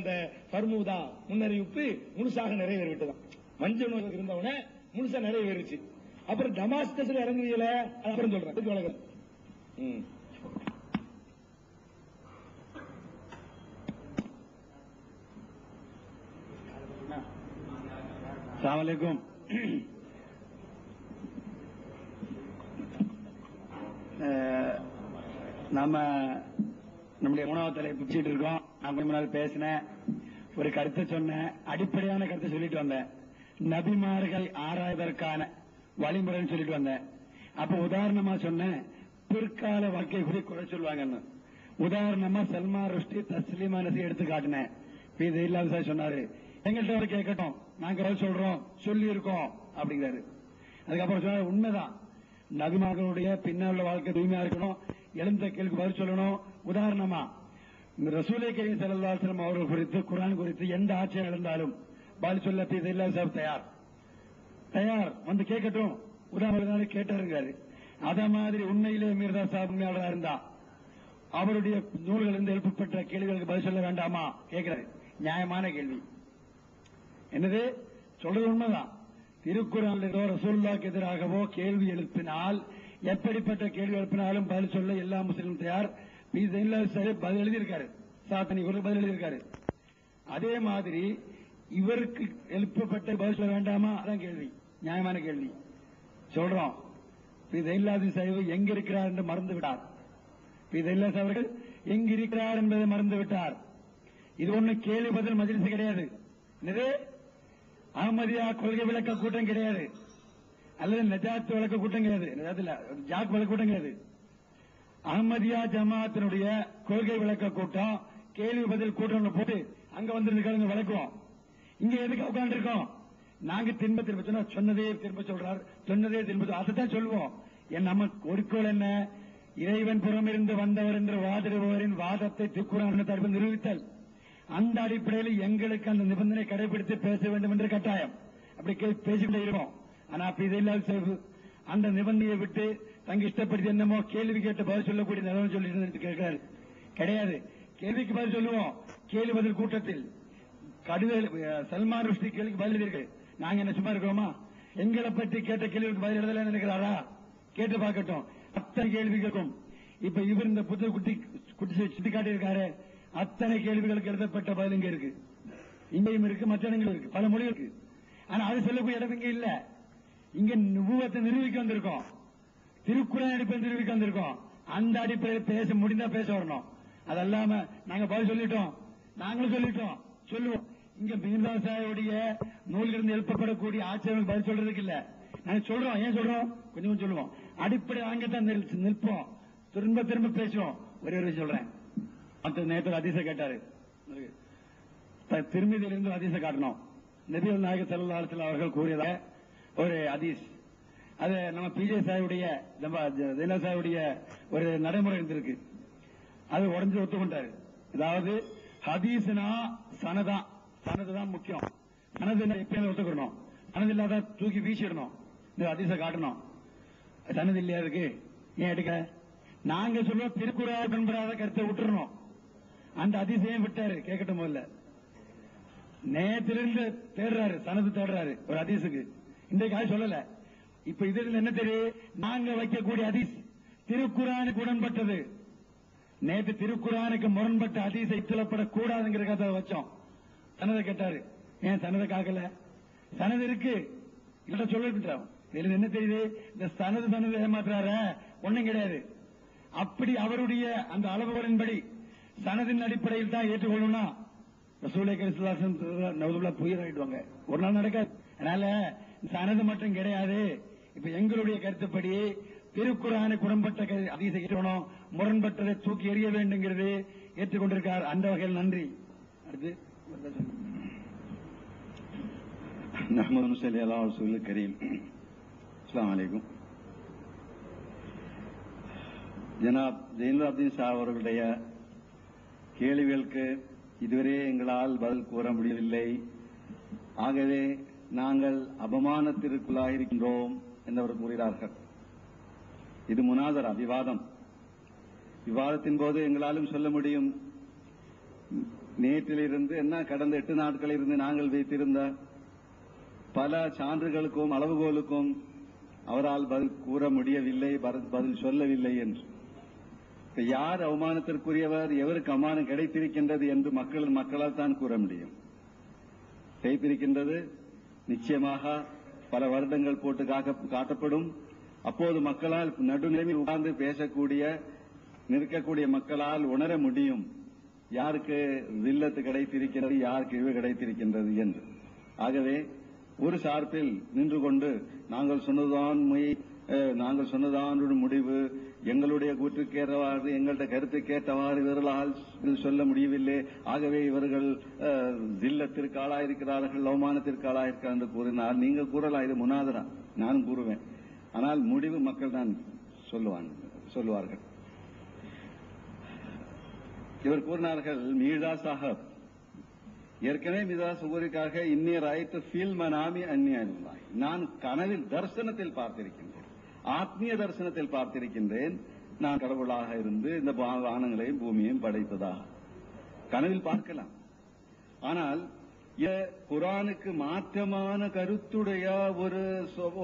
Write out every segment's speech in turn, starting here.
அந்த பர்முதா முன்னறிவிப்பு முழுசாக நிறைவேறிவிட்டதான். மஞ்சள் நோய் இருந்தவன முழுசா நிறைவேறிச்சு. அப்புறம் டமாஸ்கஸ்ல இறங்குவீங்கள, அப்புறம் சொல்றேன். அஸ்ஸலாமு அலைக்கும். நம்முடைய 3வது தலைப்பு பிடிச்சிட்டு இருக்கோம். நான் கொஞ்ச நாள் பேசினேன், ஒரு கருத்தை சொன்னேன், அடிப்படையான கருத்தை சொல்லிட்டு வந்தேன். நபிமார்கள் ஆராய்வதற்கான வழிமுறைன்னு சொல்லிட்டு வந்தேன். அப்ப உதாரணமா சொன்னேன், பிற்கால வாழ்க்கை குறி குறை சொல்லுவாங்கன்னு. உதாரணமா சல்மான் ருஷ்டி தஸ்லீமா நசி எடுத்து காட்டினேன். இது இல்லாத சொன்னாரு, எங்கள்கிட்ட ஒரு கேட்கட்டும், நாங்க சொல்றோம், சொல்லி இருக்கோம் அப்படிங்கிறாரு. அதுக்கப்புறம் சொன்னாரு, உண்மைதான், நபிமார்களுடைய பின்னால் வாழ்க்கை தூய்மையா இருக்கணும், எழுந்த கேள்வி பதில் சொல்லணும். உதாரணமா ரசூலை கரீம் ஸல்லல்லாஹு அலைஹி வஸல்லம் அவர்கள் குறித்து, குர்ஆன் குறித்து எந்த ஆட்சியம் இருந்தாலும் பதில் சொல்ல தயார், வந்து கேட்கட்டும். உதாரணம் கேட்டாருங்காரு. அத மாதிரி உண்மையிலே மீர்தா சாஹிப் உண்மையாளராக இருந்தா அவருடைய நூல்கள் இருந்து எழுப்பப்பட்ட கேள்விகளுக்கு பதில் சொல்ல வேண்டாமா கேட்கிறாரு. நியாயமான கேள்வி. என்னது சொல்றது உண்மைதான். திருக்குறானிலோ ரசூலுல்லாஹ்வுக்கு எதிராகவோ கேள்வி எழுப்பினால், எப்படிப்பட்ட கேள்வி எழுப்பினாலும் பதில் சொல்ல எல்லா முஸ்லிமும் தயார். பதில் எழுதியிருக்காரு, சாத்தனி பதில் எழுதியிருக்காரு. அதே மாதிரி இவருக்கு எழுப்பப்பட்ட பதில் சொல்ல வேண்டாமா, அதான் கேள்வி, நியாயமான கேள்வி. சொல்றோம், சைவு எங்க இருக்கிறார் என்று மறந்து விட்டார். அவர்கள் எங்க இருக்கிறார் என்பதை மறந்து விட்டார். இது ஒண்ணு கேள்வி பதில் மஜ்லிஸ் கிடையாது. அஹ்மதியா கொள்கை விளக்க கூட்டம் கிடையாது, அல்லது நஜாத் விளக்க கூட்டம் கிடையாது, ஜாக் விளக்க கூட்டம் கிடையாது. அஹ்மதியா ஜமாத்தினுடைய கொள்கை விளக்க கூட்டம், கேள்வி பதில் கூட்டம் போட்டு அங்க வந்து விளக்குவோம். இங்க எதுக்கு உட்கார்ந்து இருக்கோம்? நாங்க திரும்ப சொன்னா சொன்னதே திரும்ப சொல்றார், சொன்னதே திரும்ப அதைத்தான் சொல்லுவோம். நம்ம குறிக்கோள் என்ன? இறைவன் புறமிருந்து வந்தவர் என்று வாதிடுபவரின் வாதத்தை திருக்குறான் தரப்பு நிரூபித்தல். அந்த அடிப்படையில் எங்களுக்கு அந்த நிபந்தனை கடைபிடித்து பேச வேண்டும் என்று கட்டாயம். அப்படி பேசிக்கிட்டே இருக்கோம். ஆனா இதில்லாத அந்த நிபந்தனையை விட்டு தங்க இஷ்டப்படுத்தி என்னமோ கேள்வி கேட்டு பதில் சொல்லக்கூடிய நிலைமை சொல்லி கேட்கிறாரு. கிடையாது. கேள்விக்கு பதில் சொல்லுவோம். கேள்வி பதில் கூட்டத்தில் கடிதம் சல்மான் ருஷ்டி கேள்விக்கு பதில் இருக்கு. நாங்க என்ன சும்மா இருக்கிறோமா? எங்களை பற்றி கேட்ட கேள்விக்கு பதில் எழுதல நினைக்கிறாரா? கேட்டு பார்க்கட்டும். அத்தனை கேள்வி கேட்கும். இப்ப இவர் இந்த புத்தக குட்டி சுட்டி காட்டியிருக்காரு, அத்தனை கேள்விகளுக்கு எழுதப்பட்ட பதில் இங்க இருக்கு, இங்கேயும் இருக்கு, மற்ற இடங்களும் இருக்கு, பல மொழி இருக்கு. ஆனா அது சொல்லக்கூடிய இடம் இங்க இல்ல. இங்க நுபுவத்தை நிரூபிக்க வந்திருக்கோம், திருக்குறான் அடிப்படையில் நிரூபிக்க வந்திருக்கோம். அந்த அடிப்படையில் பேச முடிந்தா பேச வரணும். அதல்லாம நாங்க பதில் சொல்லிட்டோம், நாங்களும் சொல்லிட்டோம், சொல்லுவோம். இங்க மீர்தா சாஹிபுடைய நூல்களிலிருந்து எழுப்பப்படக்கூடிய ஆட்சேபம் பதில் சொல்றதுக்கு இல்ல. நாங்க சொல்றோம். ஏன் சொல்றோம்? கொஞ்சம் சொல்லுவோம். அடிப்படை அங்கத்தான் நிற்போம், திரும்ப திரும்ப பேசுவோம். ஒரே ஒரு சொல்றேன். நேற்று அதிச கேட்டாரு, திருமதியிலிருந்து அதிச காட்டணும். நபிகள் நாயகம் ஸல்லல்லாஹு அலைஹி வஸல்லம் அவர்கள் கூறியதாக ஒரு ஹதீஸ். அது நம்ம பிஜே சாஹிபுடைய சாஹிபுடைய ஒரு நடைமுறை இருந்திருக்கு. அது உடஞ்சு ஒத்துக்கொண்டாரு. அதாவது ஹதீஸ்னா சனதுதான் முக்கியம். சனது எப்பயும் ஒத்துக்கணும், சனது இல்லாத தூக்கி வீசிடணும், இந்த ஹதீஸ காட்டணும். சனது இல்லையா இருக்கு, ஏன் எடுக்க? நாங்க சொல்லுவோம் திருக்குறான் பண்படாத கருத்தை விட்டுறணும். அந்த அதிசயம் விட்டாரு. கேட்கட்டும், போல நேற்றிலிருந்து தேடுறாரு, சனது தேடுறாரு ஒரு ஹதீஸுக்கு. இன்றைக்கு சொல்லல. இப்ப இதுல என்ன தெரியும்? நாங்க வைக்கக்கூடிய ஹதீஸ் திருக்குறானுக்கு உடன்பட்டது. நேற்று திருக்குறானுக்கு முரண்பட்ட ஹதீஸை சொல்லப்படக்கூடாதுங்கிறத வச்சோம். சனதை கேட்டாரு, ஏன் சனதை காக்கல? சனது இருக்கு, இல்ல சொல்லிட்டோம். இதுல என்ன தெரியுது? இந்த சனது ஏமாத்துறார ஒண்ணும் கிடையாது. அப்படி அவருடைய அந்த அளவுகளின்படி சனதின் அடிப்படையில் தான் ஏற்றுக்கொள்ளணும். ரசூலை கரீம் புயலாயிடுவாங்க, ஒரு நாள் நடக்காது. அதனால சனது மட்டும் கிடையாது. இப்ப எங்களுடைய கருத்துப்படி திருக்குறானுக்கு உடன்பட்ட ஹதீஸை ஏற்றணும், முரண்பட்டதை தூக்கி எறிய வேண்டுங்கிறது ஏற்றுக்கொண்டிருக்கார். அந்த வகையில் நன்றி. அடுத்து நஹ்மது ஸல்லல்லாஹு அலைஹி வஸல்லம் கரீம். அஸ்ஸலாமு அலைக்கும். ஜனாப் ஜெயினுலாப்தீன் ஷா அவர்களுடைய கேள்விகளுக்கு இதுவரை எங்களால் பதில் கூற முடியவில்லை. ஆகவே நாங்கள் அபமானத்திற்குள்ளாயிருக்கின்றோம் என்றவர் கூறுகிறார்கள். இது முனாதரா, விவாதம். விவாதத்தின் போது எங்களாலும் சொல்ல முடியும், நேற்றிலிருந்து என்ன கடந்த 8 நாட்களிலிருந்து நாங்கள் வைத்திருந்த பல சான்றுகளுக்கும் அளவுகோலுக்கும் அவரால் பதில் கூற முடியவில்லை, பதில் சொல்லவில்லை என்று. யார் அவமானத்திற்குரியவர், எவருக்கு அவமானம் கிடைத்திருக்கின்றது என்று மக்களால் தான் கூற முடியும். கிடைத்திருக்கின்றது நிச்சயமாக பல வருடங்கள் போட்டு காட்டப்படும். அப்போது மக்களால் நடுநிலைமையில் உட்கார்ந்து பேசக்கூடிய நிற்கக்கூடிய மக்களால் உணர முடியும் யாருக்கு வில்லத்து கிடைத்திருக்கிறது, யாருக்கு இழிவு கிடைத்திருக்கின்றது என்று. ஆகவே ஒரு சார்பில் நின்று கொண்டு நாங்கள் சொன்னதான் முடிவு, எங்களுடைய கூற்றுக்கேற்றவாறு எங்கள்ட கருத்துக்கேற்றவாறு இவர்களால் சொல்ல முடியவில்லை, ஆகவே இவர்கள் ஜில்லத்திற்கு ஆளாயிருக்கிறார்கள், அவமானத்திற்கு ஆளாயிருக்கிறார் என்று கூறினால் நீங்கள் கூறலாம், இது முனாதரா, நானும் கூறுவேன். ஆனால் முடிவு மக்கள் தான் சொல்லுவார்கள். இவர் கூறினார்கள், மீர்தா சாஹப் ஏற்கனவே மிதா சுகூரிக்காக இன்னிய ராய்த்து ஃபீல் மனாமி அந்நியாய், நான் கனவில் தரிசனத்தில் பார்த்திருக்கின்றேன், ஆத்மீய தரிசனத்தில் பார்த்திருக்கின்றேன், நான் கடவுளாக இருந்து இந்த வானங்களையும் பூமியையும் படைத்ததாக கனவில் பார்க்கலாம். ஆனால் குர்ஆனுக்கு மாற்றமான கருத்துடைய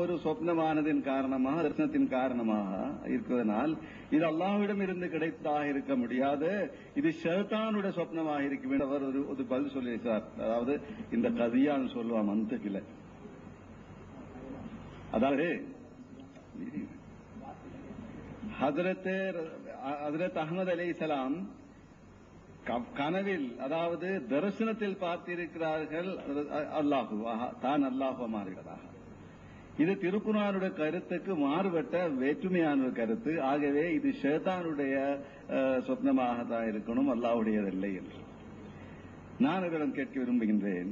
ஒரு சொப்னமானதின் காரணமாக, தரிசனத்தின் காரணமாக இருப்பதனால் இது அல்லாஹ்விடம் இருந்து கிடைத்ததாக இருக்க முடியாது, இது ஷைத்தானுடைய சொப்னமாக இருக்க வேண்டும். அவர் ஒரு பதில் சொல்லியிருக்கிறார். அதாவது இந்த கதியான்னு சொல்லுவான் மந்தகில, அதாவது ஹஜ்ரத் அஹ்மத் அலைஹிஸ்ஸலாம் கனவில், அதாவது தரிசனத்தில் பார்த்திருக்கிறார்கள் அல்லாஹு தான் அல்லாஹுவமாக இருக்கிறதாக. இது திருக்குர்ஆனுடைய கருத்துக்கு மாறுபட்ட வேற்றுமையான கருத்து. ஆகவே இது ஷைத்தானுடைய சொப்னமாக தான் இருக்கணும், அல்லாஹ்வுடையதில்லை என்று நான் இவரிடம் கேட்க விரும்புகின்றேன்.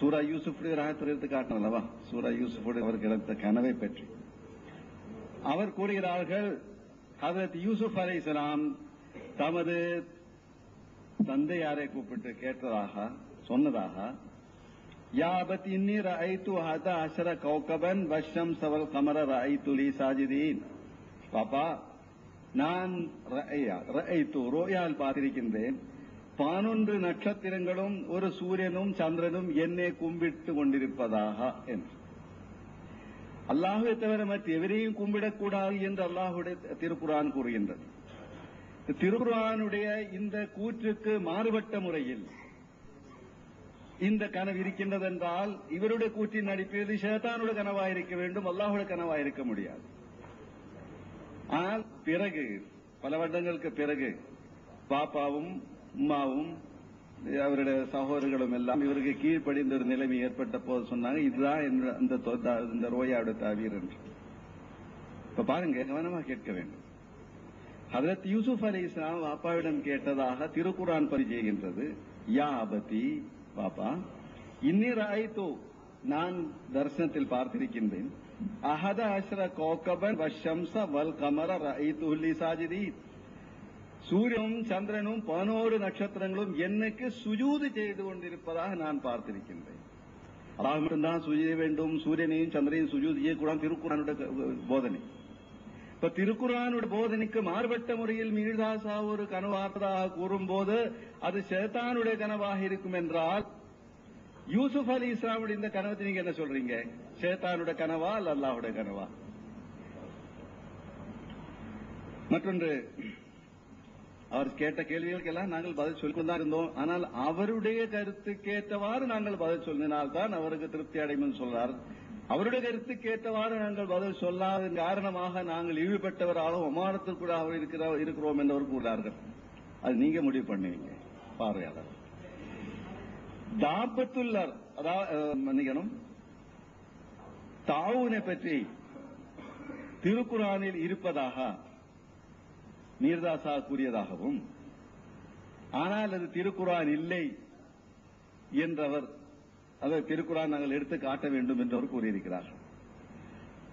சூரா யூசுஃபுடைய ராயத்தை காட்டணும் அல்லவா, சூரா யூசுஃபுடைய அவர் கிடைத்த கனவை பற்றி அவர் கூறுகிறார்கள், ஹஜ்ரத் யூசுப் அலைஹிஸ்ஸலாம் தமது தந்தையாரை கூப்பிட்டு கேட்டதாக சொன்னதாக, யா அபதி இன்னி ரஅய்து ஹதா அஷர கௌகபன் வஷம்ஸ வல் கமர ரஅய்து லி சாஜிதீன். பாப்பா, நான் ரஅய்து ரோயால் பார்த்திருக்கின்றேன், 11 நட்சத்திரங்களும் ஒரு சூரியனும் சந்திரனும் என்னை கும்பிட்டு கொண்டிருப்பதாக என்று. அல்லாஹ்வை தவிர மற்ற எவரையும் கும்பிடக்கூடாது என்று அல்லாஹ்வுடைய திருக்குர்ஆன் கூறுகின்றது. திருக்குர்ஆனுடைய இந்த கூற்றுக்கு மாறுபட்ட முறையில் இந்த கனவு இருக்கின்றது என்றால், இவருடைய கூற்றின் அடிப்படையில் ஷைத்தானுடைய கனவாக இருக்க வேண்டும், அல்லாஹ்வுடைய கனவாக இருக்க முடியாது. ஆனால் பிறகு பல வருடங்களுக்கு பிறகு பாப்பாவும் உம்மாவும் அவருடைய சகோதரர்களும் எல்லாம் இவருக்கு கீழ்ப்படிந்த ஒரு நிலைமை ஏற்பட்ட போது சொன்னாங்க, இதுதான் இந்த ரோயாவுடைய தாவீர் என்று. இப்ப பாருங்க, கவனமா கேட்க வேண்டும். ஹஜ்ரத் யூசுப் அலைஹிஸ்ஸலாம் பாப்பாவிடம் கேட்டதாக திருக்குர்ஆன் பதிவு செய்கின்றது. யா அபதி, பாப்பா, இன்னி ரஅய்து, நான் தரிசனத்தில் பார்த்திருக்கின்றேன், அஹத அஷ்ர கௌகபன் வஷம்ஸ வல் கமர ரஅய்து லி சாஜிதீன், சூரியனும் சந்திரனும் 11 நட்சத்திரங்களும் எனக்கு சுஜூது செய்து கொண்டிருப்பதாக நான் பார்த்திருக்கின்றேன். அல்லாஹ் மட்டும்தான் சுஜூது செய்ய வேண்டும், சூரியனையும் சந்திரனையும் சுஜூது செய்யக்கூடாது திருக்குர்ஆனுடைய போதனை. இப்ப திருக்குர்ஆனுடைய போதனைக்கு மாறுபட்ட முறையில் மீர்தாசா ஒரு கனவார்த்ததாக கூறும்போது அது ஷைத்தானுடைய கனவாக இருக்கும் என்றால், யூசுப் அலைஹிஸ்ஸலாமுடைய இந்த கனவத்தை நீங்க என்ன சொல்றீங்க? ஷைத்தானுடைய கனவா அல்ல அல்லாஹ்வுடைய கனவா? மற்றொன்று, அவர் கேட்ட கேள்விகளுக்கெல்லாம் நாங்கள் பதில் சொல்லிக்கொண்டுதான் இருந்தோம். ஆனால் அவருடைய கருத்துக்கேற்றவாறு நாங்கள் பதில் சொல்லினால்தான் அவருக்கு திருப்தி அடையும் சொல்றார். அவருடைய கருத்துக்கேற்றவாறு நாங்கள் பதில் சொல்லாத காரணமாக நாங்கள் ஈடுபட்டவராக ஒமானத்திற்குள்ளாக இருக்கிறோம் என்றவர் கூறார்கள். அது நீங்க முடிவு பண்ணுவீங்க பார்வையாளர். தாபத்துள்ளார், அதாவது தாவூனை பற்றி திருக்குர்ஆனில் இருப்பதாக மீர்தாசா கூறியதாகவும், ஆனால் அது திருக்குர்ஆன் இல்லை என்றவர், அதை திருக்குர்ஆன் நாங்கள் எடுத்து காட்ட வேண்டும் என்று அவர் கூறியிருக்கிறார்.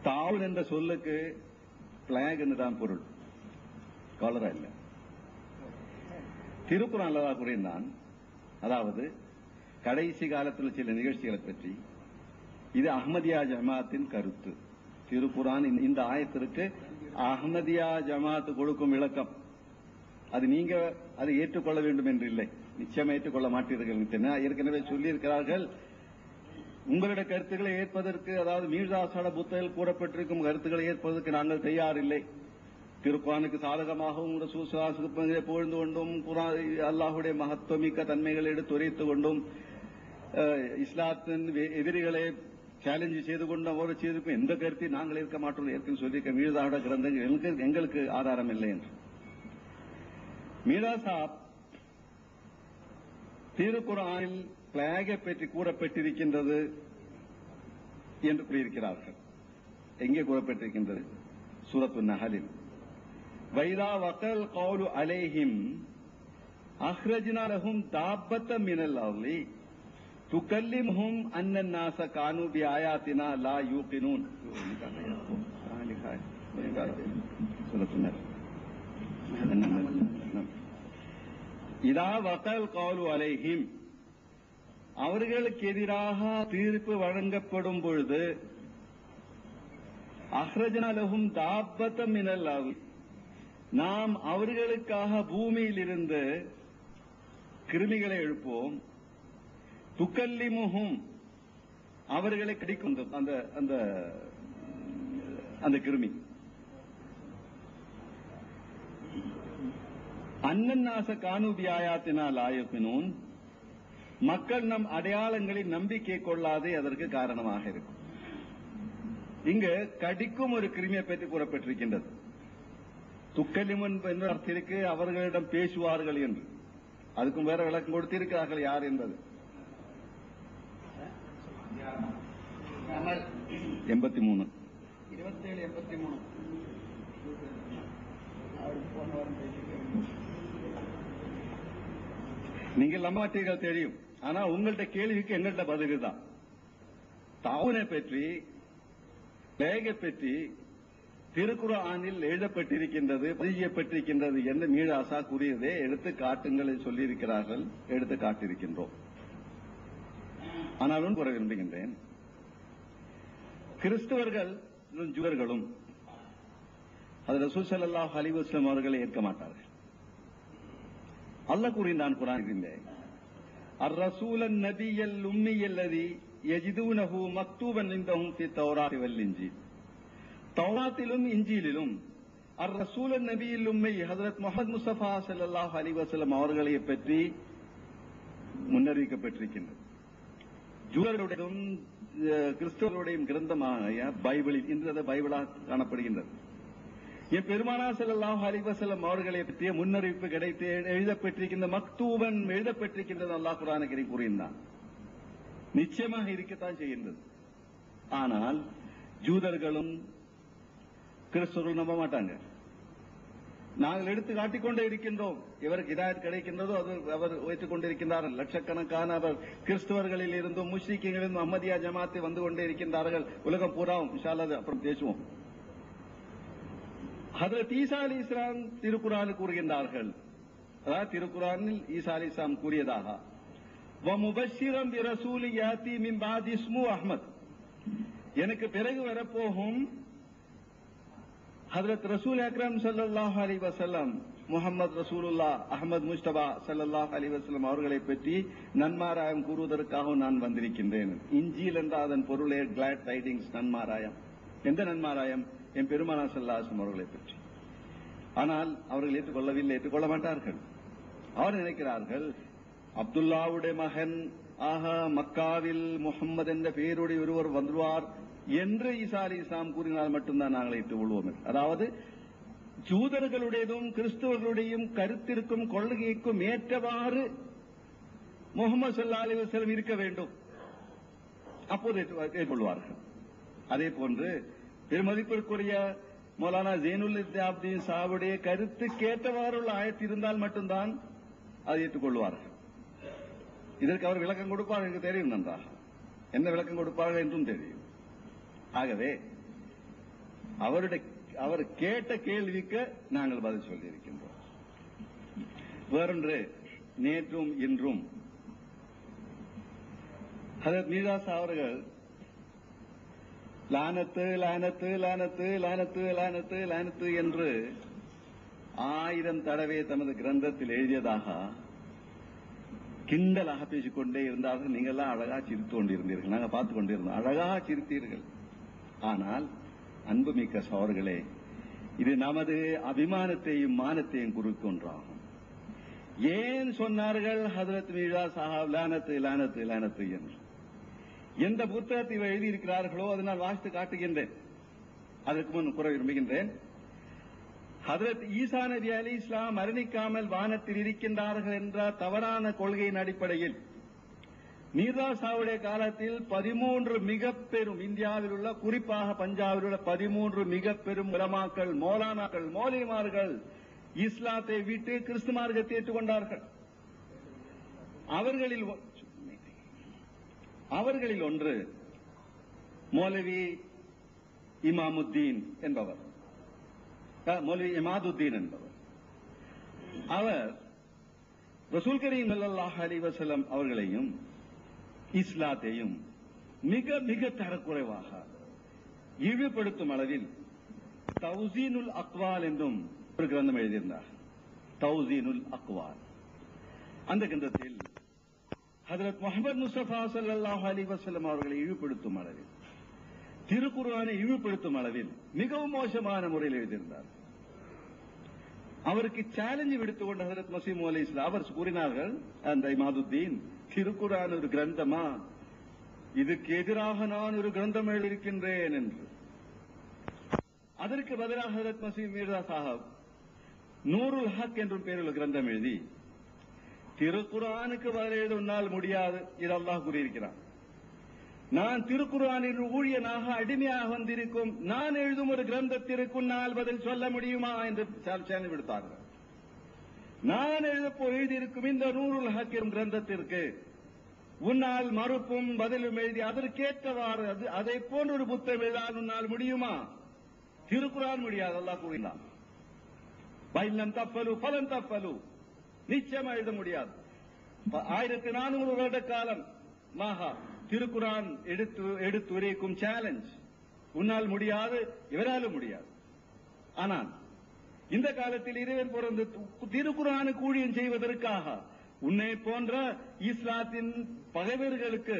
தாவூன் என்ற சொல்லுக்கு பிளாக் என்றுதான் பொருள், காலரா இல்ல. திருக்குர்ஆன்ல தான் கூறினான். அதாவது கடைசி காலத்தில் சில நிகழ்ச்சிகளை பற்றி, இது அஹ்மதியா ஜமாத்தின் கருத்து. திருக்குர்ஆன் இந்த ஆயத்திற்கு அஹ்மதியா ஜமாத் கொடுக்கும் விளக்கம். அது நீங்க அதை ஏற்றுக்கொள்ள வேண்டும் என்று இல்லை. நிச்சயம் ஏற்றுக்கொள்ள மாட்டீர்கள். ஏற்கனவே சொல்லியிருக்கிறார்கள், உங்களுடைய கருத்துக்களை ஏற்பதற்கு, அதாவது மீர்தாசாட புத்தகத்தில் கூறப்பட்டிருக்கும் கருத்துக்களை ஏற்பதற்கு நாங்கள் தயாரில்லை. திருக்குரானுக்கு சாதகமாகவும் ரசூலுல்லாஹி புகழ்ந்து கொண்டும் அல்லாஹுடைய மகத்துவமிக்க தன்மைகளை எடுத்துரைத்துக் கொண்டும் இஸ்லாத்தின் எதிரிகளை சேலஞ்சு செய்து கொண்டும் அவரை செய்திருக்கும் எந்த கருத்தை நாங்கள் இருக்க மாட்டோம் ஏற்கனவே சொல்லியிருக்க மீர்தாவோட கிரந்தங்கள் எங்களுக்கு ஆதாரம் இல்லை என்று. மீரா சாப் திருக்குரானில் பிளாகை பற்றி கூறப்பட்டிருக்கின்றது என்று கூறியிருக்கிறார்கள். எங்கே கூறப்பட்டிருக்கின்றது? சூரத்து நஹலில் வைதா வகல் கௌலு அலைஹிம் அஹ்ரஜ்னா லஹும் தாப்பத்தம் மினல் அர்லி துகல்லிம்ஹும் அன்னன் நாஸ கானூ பிஆயாத்தினா லா யூகினூன். இதா வகல் கௌலு அலைஹிம், அவர்களுக்கு எதிராக தீர்ப்பு வழங்கப்படும் பொழுது அஹ்ரஜ்னா லஹும் தாப்பத்தம் மினல் அர்லி, நாம் அவர்களுக்காக பூமியில் இருந்து கிருமிகளை எழுப்புவோம். துக்கல்லிமுகும், அவர்களை கடிக்கும் அந்த கிருமி. அன்னநாச கானூபி ஆயாத்தினால் ஆயப்பினூன், மக்கள் நம் அடையாளங்களில் நம்பிக்கை கொள்ளாதே அதற்கு காரணமாக இருக்கும். இங்கு கடிக்கும் ஒரு கிருமியை பற்றி கூறப்பட்டிருக்கின்றது. துக்கலிமன் என்ற அர்த்தத்திற்கு அவர்களிடம் பேசுவார்கள் என்று, அதுக்கும் வேற விளக்கம் கொடுத்திருக்கிறார்கள் யார் என்பது. 83 நீங்கள் நம்பாட்டீர்கள் தெரியும். ஆனா உங்கள்ட்ட கேள்விக்கு எங்கள்ட்ட பதில் தான். தாவனை பற்றி, பிளேகை பற்றி திருக்குர்ஆனில் எழுதப்பட்டிருக்கின்றது, பதியப்பட்டிருக்கின்றது என்று மீராசா கூறியதே எடுத்து காட்டுங்கள் சொல்லியிருக்கிறார்கள். எடுத்து காட்டியிருக்கின்றோம். ஆனாலும் கூற விரும்புகின்றேன், கிறிஸ்தவர்கள் ஜூதர்களும் அது ரசூல் ஸல்லல்லாஹு அலைஹி வஸல்லம் அவர்களை ஏற்க மாட்டார்கள். அல்லாஹ் கூறினான் குர்ஆனிலே, அர்-ரசூலன் நபியல் உம்மியல்லதி யஜிதுனஹு மக்தூபன் இன்தஹும் ஃபி தௌராத்தி வல் இன்ஜீல், தௌராத்திலும் இன்ஜீலிலும் அர்-ரசூலன் நபியில் உம்மை ஹஜ்ரத் முஹம்மது முஸ்தபா ஸல்லல்லாஹு அலைஹி வஸல்லம் அவர்களை பற்றி முன்னறிவிக்கப்பட்டிருக்கின்றது. ஜூதர்களுடையும் கிறிஸ்தவர்களுடையும் கிரந்தமான பைபிளில் இன்று பைபிளாக காணப்படுகின்றது. என் பெருமானார் ஸல்லல்லாஹு அலைஹி வஸல்லம் அவர்களை பற்றிய முன்னறிவிப்பு கிடைத்து எழுதப்பட்டிருக்கின்ற மக்தூபன் எழுதப்பட்டிருக்கின்றது. அல்லாஹ் குர்ஆனில் கூறினான். நிச்சயமாக இருக்கத்தான் செய்கின்றது. ஆனால் ஜூதர்களும் கிறிஸ்தவர்கள் நம்ப மாட்டாங்க. நாங்கள் எடுத்து காட்டிக்கொண்டே இருக்கின்றோம். இவருக்கு ஹிதாயத் கிடைக்கின்றதோ அது அவர் வைத்துக் கொண்டிருக்கின்றார்கள். லட்சக்கணக்கான அவர் கிறிஸ்தவர்களில் இருந்தும் முஸ்லிம்களிலிருந்தும் அஹ்மதியா ஜமாத்தை வந்து கொண்டே இருக்கின்றார்கள். உலகம் பூராவும். இன்ஷா அல்லாஹ் அப்புறம் பேசுவோம். ஹஜ்ரத் ஈசா அலைஹிஸ்ஸலாம் திருக்குர்ஆனில் கூறுகின்றார்கள். அதாவது திருக்குர்ஆனில் ஈசா அலைஹிஸ்ஸலாம் கூறியதாக, வ முபஷ்ஷிரன் பிரசூலி யாதி மின் பாதி இஸ்மு அஹ்மத், எனக்கு பிறகு வரப்போகும் ஹஜ்ரத் ரசூல் அக்ரம் ஸல்லல்லாஹு அலைஹி வஸல்லம் முஹம்மது ரசூலுல்லாஹ் அஹ்மத் முஸ்தபா ஸல்லல்லாஹு அலைஹி வஸல்லம் அவர்களை பற்றி நன்மாராயம் கூறுவதற்காக நான் வந்திருக்கின்றேன். இன்ஜீல் என்ற அதன் பொருளே கிளாட் டைடிங்ஸ், நன்மாராயம். எந்த நன்மாராயம்? என் பெருமானார் ஸல்லல்லாஹு அலைஹி வஸல்லம் அவர்களை பற்றி. ஆனால் அவர்கள் ஏற்றுக்கொள்ளவில்லை, ஏற்றுக்கொள்ள மாட்டார்கள். அவர் நினைக்கிறார்கள், அப்துல்லாவுடைய மகன் ஆக மக்காவில் முஹம்மது என்ற பெயருடைய ஒருவர் வந்துவார் என்று ஈசா அலைஹிஸ்ஸலாம் கூறினால் மட்டும்தான் நாங்கள் ஏற்றுக்கொள்வோம். அதாவது ஜூதர்களுடையதும் கிறிஸ்தவர்களுடையும் கருத்திற்கும் கொள்கைக்கும் ஏற்றவாறு முஹம்மது ஸல்லல்லாஹு அலைஹி வஸல்லம் இருக்க வேண்டும். அப்போது ஏற்றுக்கொள்வார்கள். அதே போன்று பெருமதிப்பிற்குரிய மௌலானா ஜெயினுல் ஆபிதீன் சாஹிபுடைய கருத்துக்கேற்றவாறு உள்ள ஆயத்து இருந்தால் மட்டும்தான் அதை ஏற்றுக்கொள்வார்கள். இதற்கு அவர் விளக்கம் கொடுப்பார் எனக்கு தெரியும் நன்றாக. என்ன விளக்கம் கொடுப்பார்கள் என்றும் தெரியும். ஆகவே அவர் கேட்ட கேள்விக்கு நாங்கள் பதில் சொல்லியிருக்கின்றோம். வேறொன்று, நேற்றும் இன்றும் ஹஜ்ரத் மீராசா அவர்கள் லானத்து லானத்து லானத்து லானத்து லானத்து லானத்து என்று 1000 தடவை தமது கிரந்தத்தில் எழுதியதாக கிண்டலாக பேசிக்கொண்டே இருந்தார்கள். நீங்கள் எல்லாம் அழகா சிரித்து கொண்டிருந்தீர்கள், நாங்கள் பார்த்துக் கொண்டிருந்தோம். அழகா சிரித்தீர்கள். ஆனால் அன்புமிக்க சகோதரர்களே, இது நமது அபிமானத்தையும் மானத்தையும் குறித்து ஒன்றாகும். ஏன் சொன்னார்கள் ஹதரத் மீரா சாஹாப் லானத்து லானத்து லானத்து என்று? எந்த புத்தகத்தை எழுதியிருக்கிறார்களோ அதை நான் வாசித்து காட்டுகின்றேன். அதற்கு முன் கூற விரும்புகின்றேன். ஹதரத் ஈசா நபி அலி இஸ்லாம் மரணிக்காமல் வானத்தில் இருக்கின்றார்கள் என்ற தவறான கொள்கையின் அடிப்படையில் மீரா சாவுடைய காலத்தில் 13 மிக பெரும், இந்தியாவில் உள்ள குறிப்பாக பஞ்சாபில் உள்ள 13 மிக பெரும் உலமாக்கள், மௌலானாக்கள், மௌலிமார்கள் இஸ்லாத்தை விட்டு கிறிஸ்து மார்க்கத்தை ஏற்றுக்கொண்டார்கள். அவர்களில் ஒன்று மௌலவி இமாமுத்தீன் என்பவர், மௌலவி இமாதுத்தீன் என்பவர். அவர் ரசூல் கரீம் ஸல்லல்லாஹு அலைஹி வஸல்லம் அவர்களையும் இஸ்லாத்தையும் மிக மிக தரக்குறைவாக இழிவுபடுத்தும் அளவில் தௌசீனுல் அக்வால் என்றும் ஒரு கிரந்தம் எழுதியிருந்தார். தௌசீனுல் அக்வால். அந்த கிரந்தத்தில் ஹஜ்ரத் முஹம்மது முஸ்தபா ஸல்லல்லாஹு அலைஹி வஸல்லம் அவர்களை இழிவுபடுத்தும் அளவில், திருக்குர்ஆனை இழிவுபடுத்தும் அளவில் மிகவும் மோசமான முறையில் எழுதியிருந்தார். அவருக்கு சேலஞ்சு விடுத்துக் கொண்ட ஹஜ்ரத் மஸீஹ் மவ்ஊத் அலைஹிஸ்ஸலாம் அவர் கூறினார்கள், அந்த இமாதுத்தீன், திருக்குர்ஆன் ஒரு கிரந்தமா? இதுக்கு எதிராக நான் ஒரு கிரந்தம் எழுதியிருக்கின்றேன் என்று. அதற்கு பதிலாக ஹஜ்ரத் மஸீஹ் மீர்சா சாஹப் நூருல் ஹக் என்றும் பெயருள்ள கிரந்தம் எழுதி, திருக்குர்ஆனுக்கு பதில் எழுத உன்னால் முடியாது, இது அல்லாஹ் கூறியிருக்கிறான். நான் திருக்குர்ஆனின் ஊழியனாக அடிமையாக வந்திருக்கும் நான் எழுதும் ஒரு கிரந்தத்திற்கு உன்னால் பதில் சொல்ல முடியுமா என்று சேலஞ்ச் விடுத்தார்கள். நான் எழுதியிருக்கும் இந்த நூருல் ஹக் எனும் கிரந்தத்திற்கு உன்னால் மறுப்பும் பதிலும் எழுதி அதற்கேற்றவாறு அதை போன்ற ஒரு புத்தகம் எழுதால் உன்னால் முடியுமா? திருக்குர்ஆன் முடியாது, அல்லாஹ் கூறினான். பைலம் தப்பலு பலன் தப்பலு, நிச்சயமா எழுத முடியாது. 1400 வருட காலம் மாஹா திருக்குர்ஆன் எடுத்துரைக்கும் சேலஞ்ச் உன்னால் முடியாது, இவராலும் முடியாது. ஆனால் இந்த காலத்தில் இறைவன் பிறந்து திருக்குர்ஆனுக்கு ஊழியம் செய்வதற்காக உன்னை போன்ற இஸ்லாத்தின் பகைவர்களுக்கு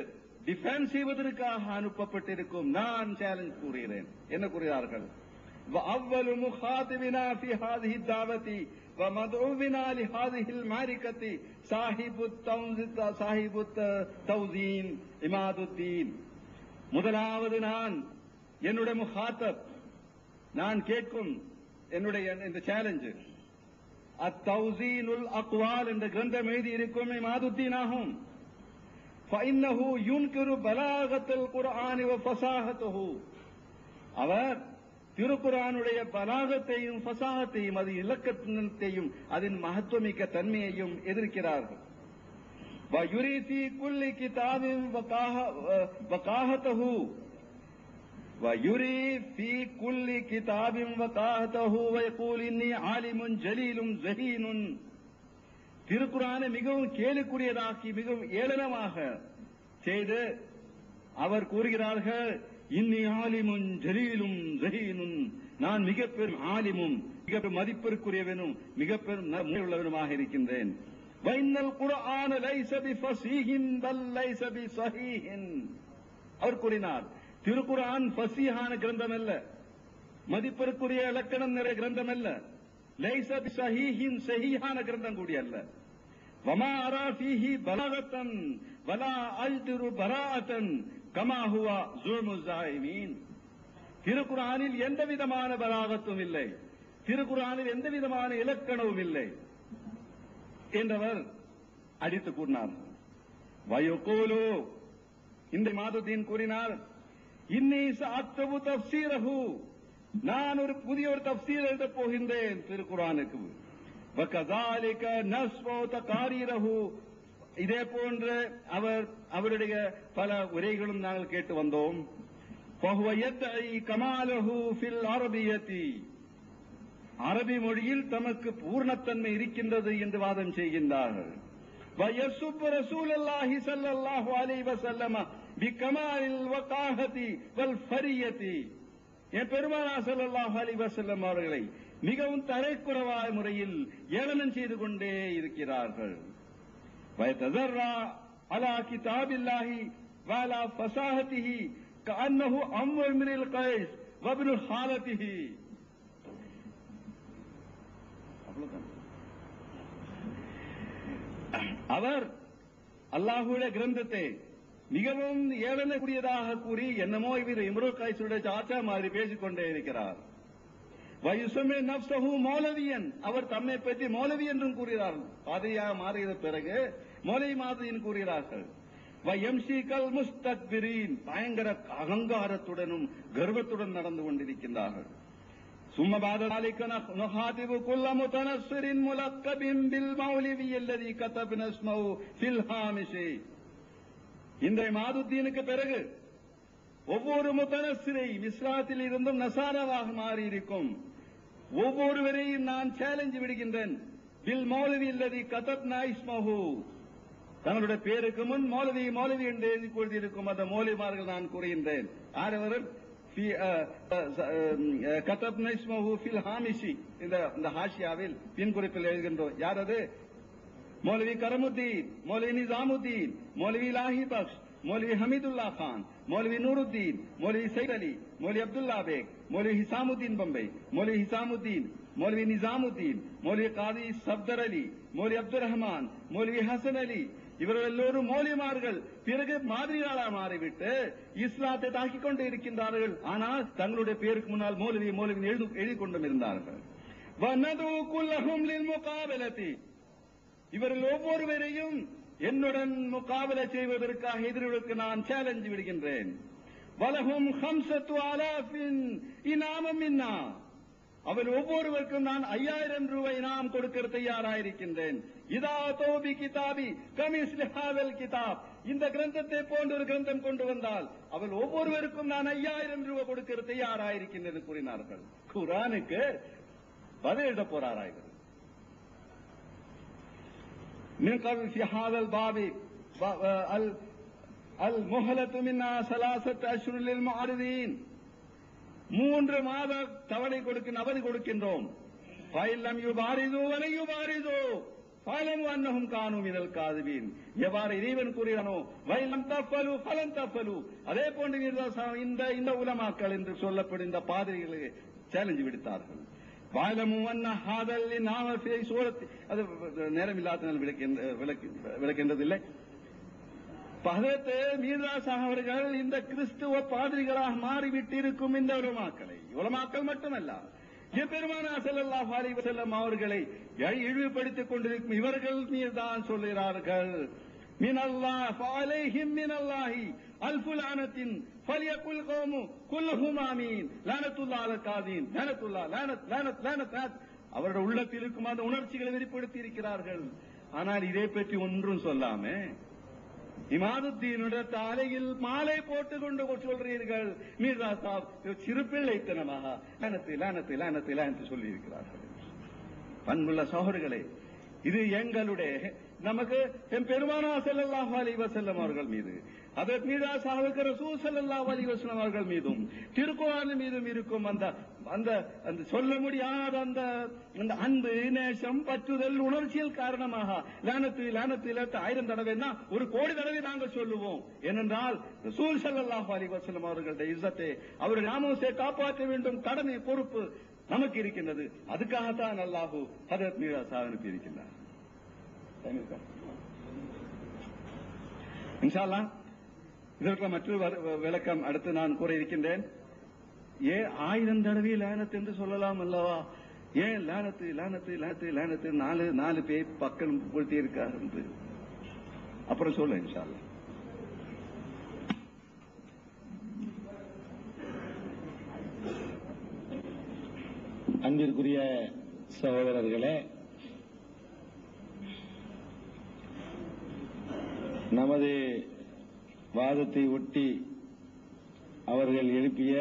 டிஃபென்ஸ் செய்வதற்காக அனுப்பப்பட்டிருக்கும் நான் சேலஞ்ச் கூறுகிறேன். என்ன கூறுகிறார்கள்? وأول مخاطبنا في هذه الدعوة ومدعونا لهذه المعركة صاحب التوزين إماد الدين. முதலாவது நான் என்னுடைய முகாத்தப், நான் கேட்கும் என்னுடைய இந்த சேலஞ்சு அத்தௌசீனுல் அக்வால் என்ற கிரந்தம் எழுதி இருக்கும் இமாதுத்தீன் ஆகும். فإنه ينكر بلاغة القرآن وفصاحته. அவர் திருக்குர்ஆனுடைய பலாகத்தையும் ஃபசாஹத்தையும், அது இலக்கணத்தையும் அதன் மகத்துவமிக்க தன்மையையும் எதிர்க்கிறார்கள். ويري في كل كتاب وقاحته ويري في كل كتاب وقاحته ويقول إني عالم جليل ذهين. திருக்குர்ஆனை மிகவும் கேலிக்குரியதாக்கி மிகவும் ஏளனமாக செய்து அவர் கூறுகிறார்கள், இன்னி ஆலிமுன் ஜலீலும் ஜஹீனுன், நான் மிக பெரும் ஆலிமும் மிக பெரும் மதிப்பிற்குரியவனும் மிக பெரும் உள்ளவனுமாக இருக்கின்றேன். வைன்னல் குர்ஆன லைஸ பிஃபஸீஹின் பல் லைஸ பிஸஹீஹின். அவர் கூறினார், திருக்குர்ஆன் ஃபஸீஹான கிரந்தம் அல்ல, மதிப்பிற்குரிய இலக்கணம் நிறைய கிரந்தம் அல்ல, லைஸ பிஸஹீஹின் ஸஹீஹான கிரந்தம் கூடிய அல்ல. வமா அரா ஃபீஹி பலாகத்தன் வலா அல்திரு பராஅத்தன் கமா ஹுவா ஸுல்மு ஸாயிமீன். திருக்குர்ஆனில் எந்த விதமான பலாகத்தும் இல்லை, திருக்குர்ஆனில் எந்த விதமான இலக்கணமும் இல்லை என்றவர் அடித்து கூறினார். வயகூலு, இந்த மாதுத்தீன் கூறினார், இன்னி சஅக்தபு தஃப்ஸீரஹு, நான் ஒரு புதிய ஒரு தஃப்ஸீர் எழுதப் போகின்றேன் திருக்குர்ஆனுக்கு. வகஸாலிக நஸ்பு தகாரீரஹு, இதே போன்று அவருடைய பல உரைகளும் நாங்கள் கேட்டு வந்தோம். ஃபஹுவ யத்இ கமாலஹு ஃபில் அரபியத்தி, அரபி மொழியில் தமக்கு பூர்ணத்தன்மை இருக்கின்றது என்று வாதம் செய்கின்றார்கள். வயசுப் ரசூலுல்லாஹி ஸல்லல்லாஹு அலைஹி வஸல்லம் பிகமாலில் வகாஹதி வல் ஃபரியதி, என் பெருமானார் ஸல்லல்லாஹு அலைஹி வஸல்லம் அவர்களை மிகவும் தரைக்குறைவான முறையில் ஏளனம் செய்து கொண்டே இருக்கிறார்கள். ويتذرع على كتاب الله وعلى فصاحته كأنه أمر من القيس وابن خالته. அவர் அல்லாஹுடைய கிரந்தத்தை மிகவும் ஏளனக்கூடியதாக கூறி என்னமோ இவர் இம்ருல் கைஸுடைய சாச்சா மாதிரி பேசிக்கொண்டே இருக்கிறார். வயுசமே நப்சஹு மௌலவியன், அவர் தம்மை பற்றி மௌலவி என்றும் கூறுகிறார்கள். பாதியாக மாறிய பிறகு மௌலவி மாதிரின்னு கூறுகிறார்கள். வயம்ஷிகல் முஸ்தக்பிரீன், பயங்கர அகங்காரத்துடனும் கர்வத்துடன் நடந்து கொண்டிருக்கின்றார்கள். ثم بعد ذلك نخاطب كل متنصر ملقب بالمولوي الذي كتبنا اسمه في الهامش. இந்த மாதுத்தீனுக்கு பிறகு ஒவ்வொரு முத்தனஸ்ஸிரையும் இஸ்லாத்தில் இருந்தும் நசாராவாக மாறியிருக்கும் ஒவ்வொருவரையும் நான் சேலஞ்சு விடுகின்றேன். பில் மௌலவி அல்லதி கதப்னா இஸ்மஹு, தங்களுடைய பேருக்கு முன் மௌலவி மௌலவி என்று எழுதி கொண்டிருக்கும் அந்த மௌலிமார்கள் நான் கூறுகின்றேன். ஆரவர்கள் கதப்னா இஸ்மஹு ஃபில் ஹாமிஷி, இந்த ஹாஷியாவில் பின் குறிப்பில் எழுதுகின்றோம். யார் அது? மௌலவி கரமுத்தீன், மௌலவி நிசாமுத்தீன், மௌலவி லாஹி பக்ஷ், मौलवी हमीदुल्लाह खान, मौलवी नूरुद्दीन, मौलवी सईद अली, मौलवी अब्दुल्ला बेग, मौलवी हिसामुद्दीन बम्बई, मौलवी हिसामुद्दीन, मौलवी निजामुद्दीन, मौलवी कादी सफदर अली, मौलवी अब्दुल रहमान, मौलवी हसन अली, இவர்கள் எல்லோரும் மௌலிமார்கள் பிறகு மாதிரியாளா மாறிவிட்டு இஸ்லாத்தை தாக்கிக் கொண்டு இருக்கின்றார்கள். ஆனால் தங்களுடைய பேருக்கு முன்னால் மௌலவி மௌலவி எழுதி கொண்டும் இருந்தார்கள். இவர்கள் ஒவ்வொருவரையும் என்னுடன் முகாபலை செய்வதற்காக எதிரிகளுக்கு நான் சேலஞ்சு விடுகின்றேன். வலகும் ஹம்சத்து ஆலாஃபின் இனாமம் இன்னா, அவர் ஒவ்வொருவருக்கும் நான் 5000 ரூபாய் நாம் கொடுக்க தயாராயிருக்கின்றேன். இதா தோபி கிதாபி கமிஸ்லி ஹாதல் கிதாப், இந்த கிரந்தத்தை போன்ற ஒரு கிரந்தம் கொண்டு வந்தால் அவள் ஒவ்வொருவருக்கும் நான் 5000 ரூபாய் கொடுக்க தயாராயிருக்கின்றேன் கூறினார்கள். குர்ஆனுக்கு பதிலிட போறாராய்கள். من قبل في هذا الباب المهلة منا 3 أشهر للمعارضين, 3 மாத தவணை அவதி கொடுக்கின்றோம். فإن يبارزوا ولا يبارزوا فاعلموا أنهم كانوا من الكاذبين. எவ்வாறு இறைவன் கூறினானோ وإن تفعلوا فلن تفعلوا, அதே போன்று இந்த உலமாக்கள் என்று சொல்லப்படும் இந்த பாதிரிகளை சேலஞ்சு விடுத்தார்கள். வாழமும் ஹாதல் சூரத், அது நேரம் இல்லாதனால் விளக்கின்றதில்லை. பகத்து மீர்தாசாக அவர்கள் இந்த கிறிஸ்துவ பாதிரிகளாக மாறிவிட்டிருக்கும் இந்த உலமாக்கள் மட்டுமல்ல, பெருமானா ஸல்லல்லாஹு அலைஹி வஸல்லம் அவர்களை இழிவுபடுத்திக் கொண்டிருக்கும் இவர்கள் மீதுதான் சொல்கிறார்கள். மினல்லாஹ் ஃபஅலைஹிம் மினல்லாஹி அல்ஃபு லானத்தின் ஃபலியகுல் கௌமு குல்லுஹும் ஆமீன் லானத்துல்லாஹி அலல் காதீன் லானத்துல்லாஹ் லானத் லானத் லானத். அவருடைய உள்ளத்தில் இருக்கும் அந்த உணர்ச்சிகளை வெளிப்படுத்தி இருக்கிறார்கள். ஆனால் இதை பற்றி ஒன்றும் சொல்லாம இமாதுத்தீனுடைய தலையில் மாலை போட்டுக் கொண்டு சொல்றீர்கள். மீர்சா சாப் சிறு பிள்ளைத்தனமாக லானத்து லானத்து லானத்து லானத்து சொல்லி இருக்கிறார்கள். பண்புள்ள சகோதரர்களே, இது எங்களுடைய நமக்கு பெருமானா ஸல்லல்லாஹு அலைஹி வஸல்லம் அவர்கள் மீது, அதற்கு மீதா சாஹிபு ரசூல் ஸல்லல்லாஹு அலைஹி வஸல்லம் அவர்கள் மீதும் திருக்குர்ஆன் மீதும் இருக்கும் அந்த அந்த சொல்ல முடியாத அந்த அன்பு நேசம் பற்றுதல் உணர்ச்சியில் காரணமாக லானத்து லானத்து லானத்து 1000 தடவைன்னா 1,000,000 தடவை நாங்கள் சொல்லுவோம். ஏனென்றால் ரசூல் ஸல்லல்லாஹு அலைஹி வஸல்லம் அவர்களுடைய இஸ்ஸத்தை அவருடைய நாமத்தை காப்பாற்ற வேண்டும் கடமை பொறுப்பு நமக்கு இருக்கின்றது. அதுக்காகத்தான் அல்லாஹ் ஹஜ்ரத் மீரா சாஹிப் அனுப்பி இருக்கின்றார். இன்ஷா அல்லாஹ் இதற்கு மற்றொரு விளக்கம் அடுத்து நான் கூற இருக்கின்றேன். ஏன் 1000 தடவை லானத் என்று சொல்லலாம் அல்லவா? ஏன் லானத்து லானத்து லானத்து லானத்து 4 பேர் பக்கம் கொடுத்தே இருக்கார் என்று அப்புறம் சொல்ல இன்ஷா அல்லாஹ். அன்பிற்குரிய சகோதரர்களே, நமது வாதத்தை ஒட்டி அவர்கள் எழுப்பிய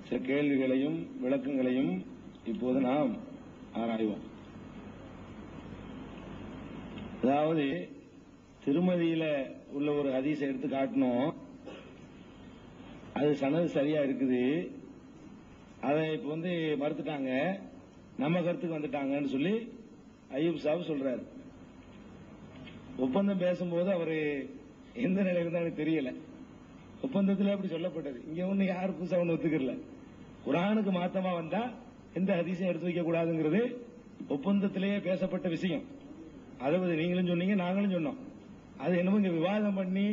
சில கேள்விகளையும் விளக்கங்களையும் இப்போது நாம் ஆராய்வோம். அதாவது திருமதியில உள்ள ஒரு ஹதீஸை எடுத்து காட்டணும். அது சனது சரியா இருக்குது, அதை இப்ப மறுத்துட்டாங்க, நம்ம கருத்துக்கு வந்துட்டாங்கன்னு சொல்லி ஐயூப் சாஹிப் சொல்றாரு. ஒப்பந்தம் பேசும்போது அவரு எந்த நிலையில இருந்தா எனக்கு தெரியல. ஒப்பந்தத்தில் அப்படி சொல்லப்பட்டது. இங்க ஒண்ணு யாரு புதுசா ஒண்ணு ஒத்துக்கல. குர்ஆனுக்கு மாத்தமா வந்தா எந்த ஹதீஸையும் எடுத்து வைக்க கூடாதுங்கிறது ஒப்பந்தத்திலேயே பேசப்பட்ட விஷயம். அதாவது நீங்களும் சொன்னீங்க, நாங்களும் சொன்னோம். அது என்னமோ இங்க விவாதம் பண்ணி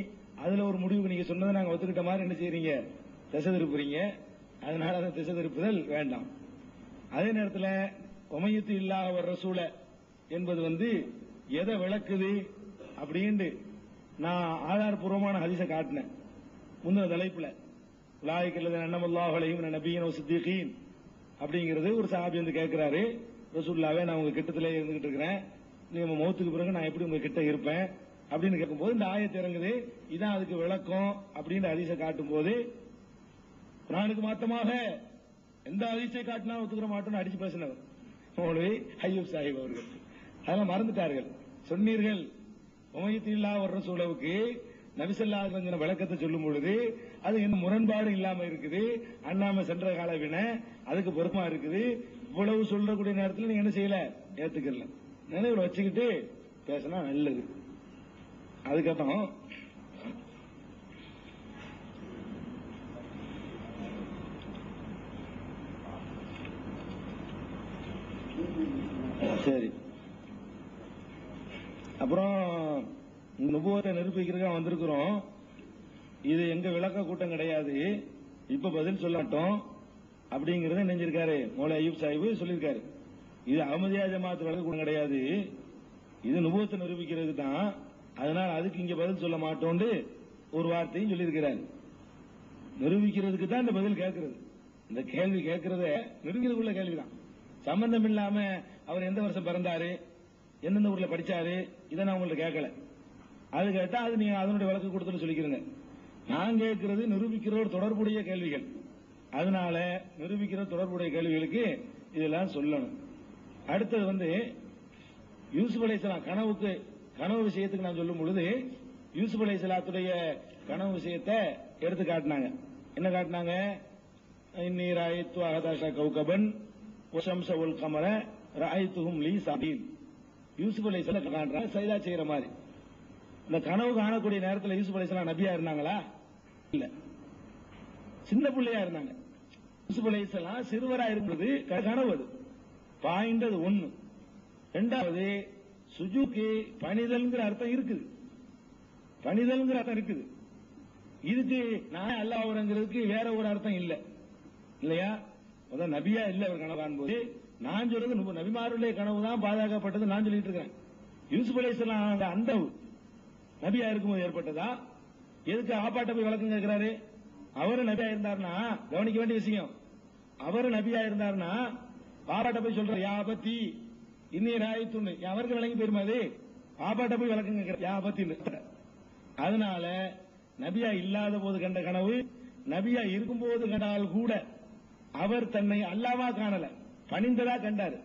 அதுல ஒரு முடிவுக்கு நீங்க சொன்னதை நாங்க ஒத்துக்கிட்ட மாதிரி என்ன செய்றீங்க, திசை திருப்புறீங்க. அதனால அந்த திசை திருப்புதல் வேண்டாம். அதே நேரத்தில் உமையத்து இல்லாஹ வ ரசூல என்பது எதை விளக்குது அப்படின்னு நான் ஆதாரபூர்வமான ஹதீஸை காட்டினேன் முந்தின தலைப்புல. உலாயிக்கல்லது அன்னமல்லாஹு அலைஹிம் நபியீன் சித்திகீன் அப்படிங்கிறது ஒரு சஹாபி கேட்கிறாரு, ரசூலுல்லாஹ்வே நான் உங்க கிட்டத்திலே இருந்துகிட்டு இருக்கிறேன், நீங்க மௌத்துக்கு பிறகு நான் எப்படி உங்க கிட்ட இருப்பேன் அப்படின்னு கேட்கும்போது இந்த ஆயத்து இறங்குது. இதான் அதுக்கு விளக்கம் அப்படின்னு ஹதீஸை காட்டும் போது குர்ஆனுக்கு மாத்தமாக எந்த ஹதீஸை காட்டினா ஒத்துக்கிற மாட்டோம்னு அடிச்சு பேசினவர் மௌலவி அய்யூப் சாஹிப் அவர்கள். அதெல்லாம் மறந்துட்டார்கள். சொன்னீர்கள் உமையத்து இல்லாஹ வ ரசூலுவுக்கு நபி ஸல்லல்லாஹு அலைஹி வஸல்லம் விளக்கத்தை சொல்லும் பொழுது அது என்ன முரண்பாடு இல்லாம இருக்குது, அண்ணாம சென்ற கால வின அதுக்கு பொறுப்பா இருக்குது. இவ்வளவு சொல்லக்கூடிய நேரத்தில் நீங்க என்ன செய்யல, ஏத்துக்கல. நினைவுல வச்சுக்கிட்டு பேசினா நல்லது. அதுக்கப்புறம் சரி, அப்புறம் நுபுவத்தை நிரூபிக்கிறதுக்காக வந்திருக்கிறோம். இது எங்க விளக்க கூட்டம் கிடையாது, இப்ப பதில் சொல்ல மாட்டோம் அப்படிங்கறத நினைஞ்சிருக்காரு மௌலவி அய்யூப் சாஹிப் சொல்லியிருக்காரு. இது அஹ்மதியா ஜமாத் விளக்க கூட்டம் கிடையாது, இது நுபுவத்தை நிரூபிக்கிறது தான். அதனால அதுக்கு இங்க பதில் சொல்ல மாட்டோம்னு ஒரு வார்த்தையும் சொல்லியிருக்கிறார். நிரூபிக்கிறதுக்கு தான் இந்த பதில் கேட்கறது. இந்த கேள்வி கேட்கறத நிரூபிக்கிறதுக்குள்ள கேள்விதான். சம்பந்தம் இல்லாம அவர் எந்த வருஷம் பிறந்தாரு, எந்தெந்த ஊர்ல படிச்சாரு, இதை நான் உங்கள்ட்ட கேட்கல. அது கேட்டா அது நீங்க அதனுடைய வழக்கு கொடுத்துட்டு சொல்லிக்கிறீங்க. நான் கேட்கிறது நிரூபிக்கிறோடு தொடர்புடைய கேள்விகள். அதனால நிரூபிக்கிற தொடர்புடைய கேள்விகளுக்கு இதெல்லாம் சொல்லணும். அடுத்தது யூசுப் அலைஹிஸ்ஸலாம் கனவு விஷயத்துக்கு நான் சொல்லும் பொழுது யூசுப் அலைஹிஸ்ஸலாத்துடைய கனவு விஷயத்தை எடுத்து காட்டினாங்க. என்ன காட்டினாங்க? இன்னி ராயத்து அஹதாஷா கௌகபன் வஷம்ஸ வல் கமர ராயத்துஹும் லீ சாபீன். யூசுப் அலைஹிஸ்ஸலாம் காட்டுறாங்க சைதா செய்யற மாதிரி. இந்த கனவு காணக்கூடிய நேரத்தில் யூசுப் அலைஹிஸ்ஸலாம் நபியா இருந்தாங்களா? இல்ல, சின்ன பிள்ளையா இருந்தாங்க. யூசுப் அலைஹிஸ்ஸலாம் சிறுவரா இருக்கும்போது கனவு அது பாய்ந்தது ஒண்ணு. இரண்டாவது சுஜூக்கு பணிதல்ங்கிற அர்த்தம் இருக்குது, பணிதல்ங்கிற அர்த்தம் இருக்குது. இதுக்கு நான் அல்லாஹ்ங்கிறதுக்கு வேற ஒரு அர்த்தம் இல்ல இல்லையா? அதான் நபியா இல்ல அவர் கனவு காணும்போது. நான் சொல்றது நபிமாருடைய கனவு தான் பாதுகாக்கப்பட்டது நான் சொல்லிட்டு இருக்கேன். யூசுப் அலைஹிஸ்ஸலாம் அந்த நபியா இருக்கும்போது ஏற்பட்டதா? எதுக்கு ஆப்பாட்ட போய் வழக்கம் கேட்கிறாரு? அவரு நபியா இருந்தாருன்னா கவனிக்க வேண்டிய விஷயம், அவரு நபியா இருந்தாருன்னா பாப்பாட்ட போய் சொல்றாரு யாபத்தி இன்னி ராயத்துன்னு அவருக்கு விளங்கி போயிருமா? அது பாப்பாட்ட போய் வழக்கம் கேட்கிற யாபத்தின்னு. அதனால நபியா இல்லாத போது கண்ட கனவு, நபியா இருக்கும்போது கண்டால் கூட அவர் தன்னை அல்லாவா காணல, பணிந்ததா கண்டாரு.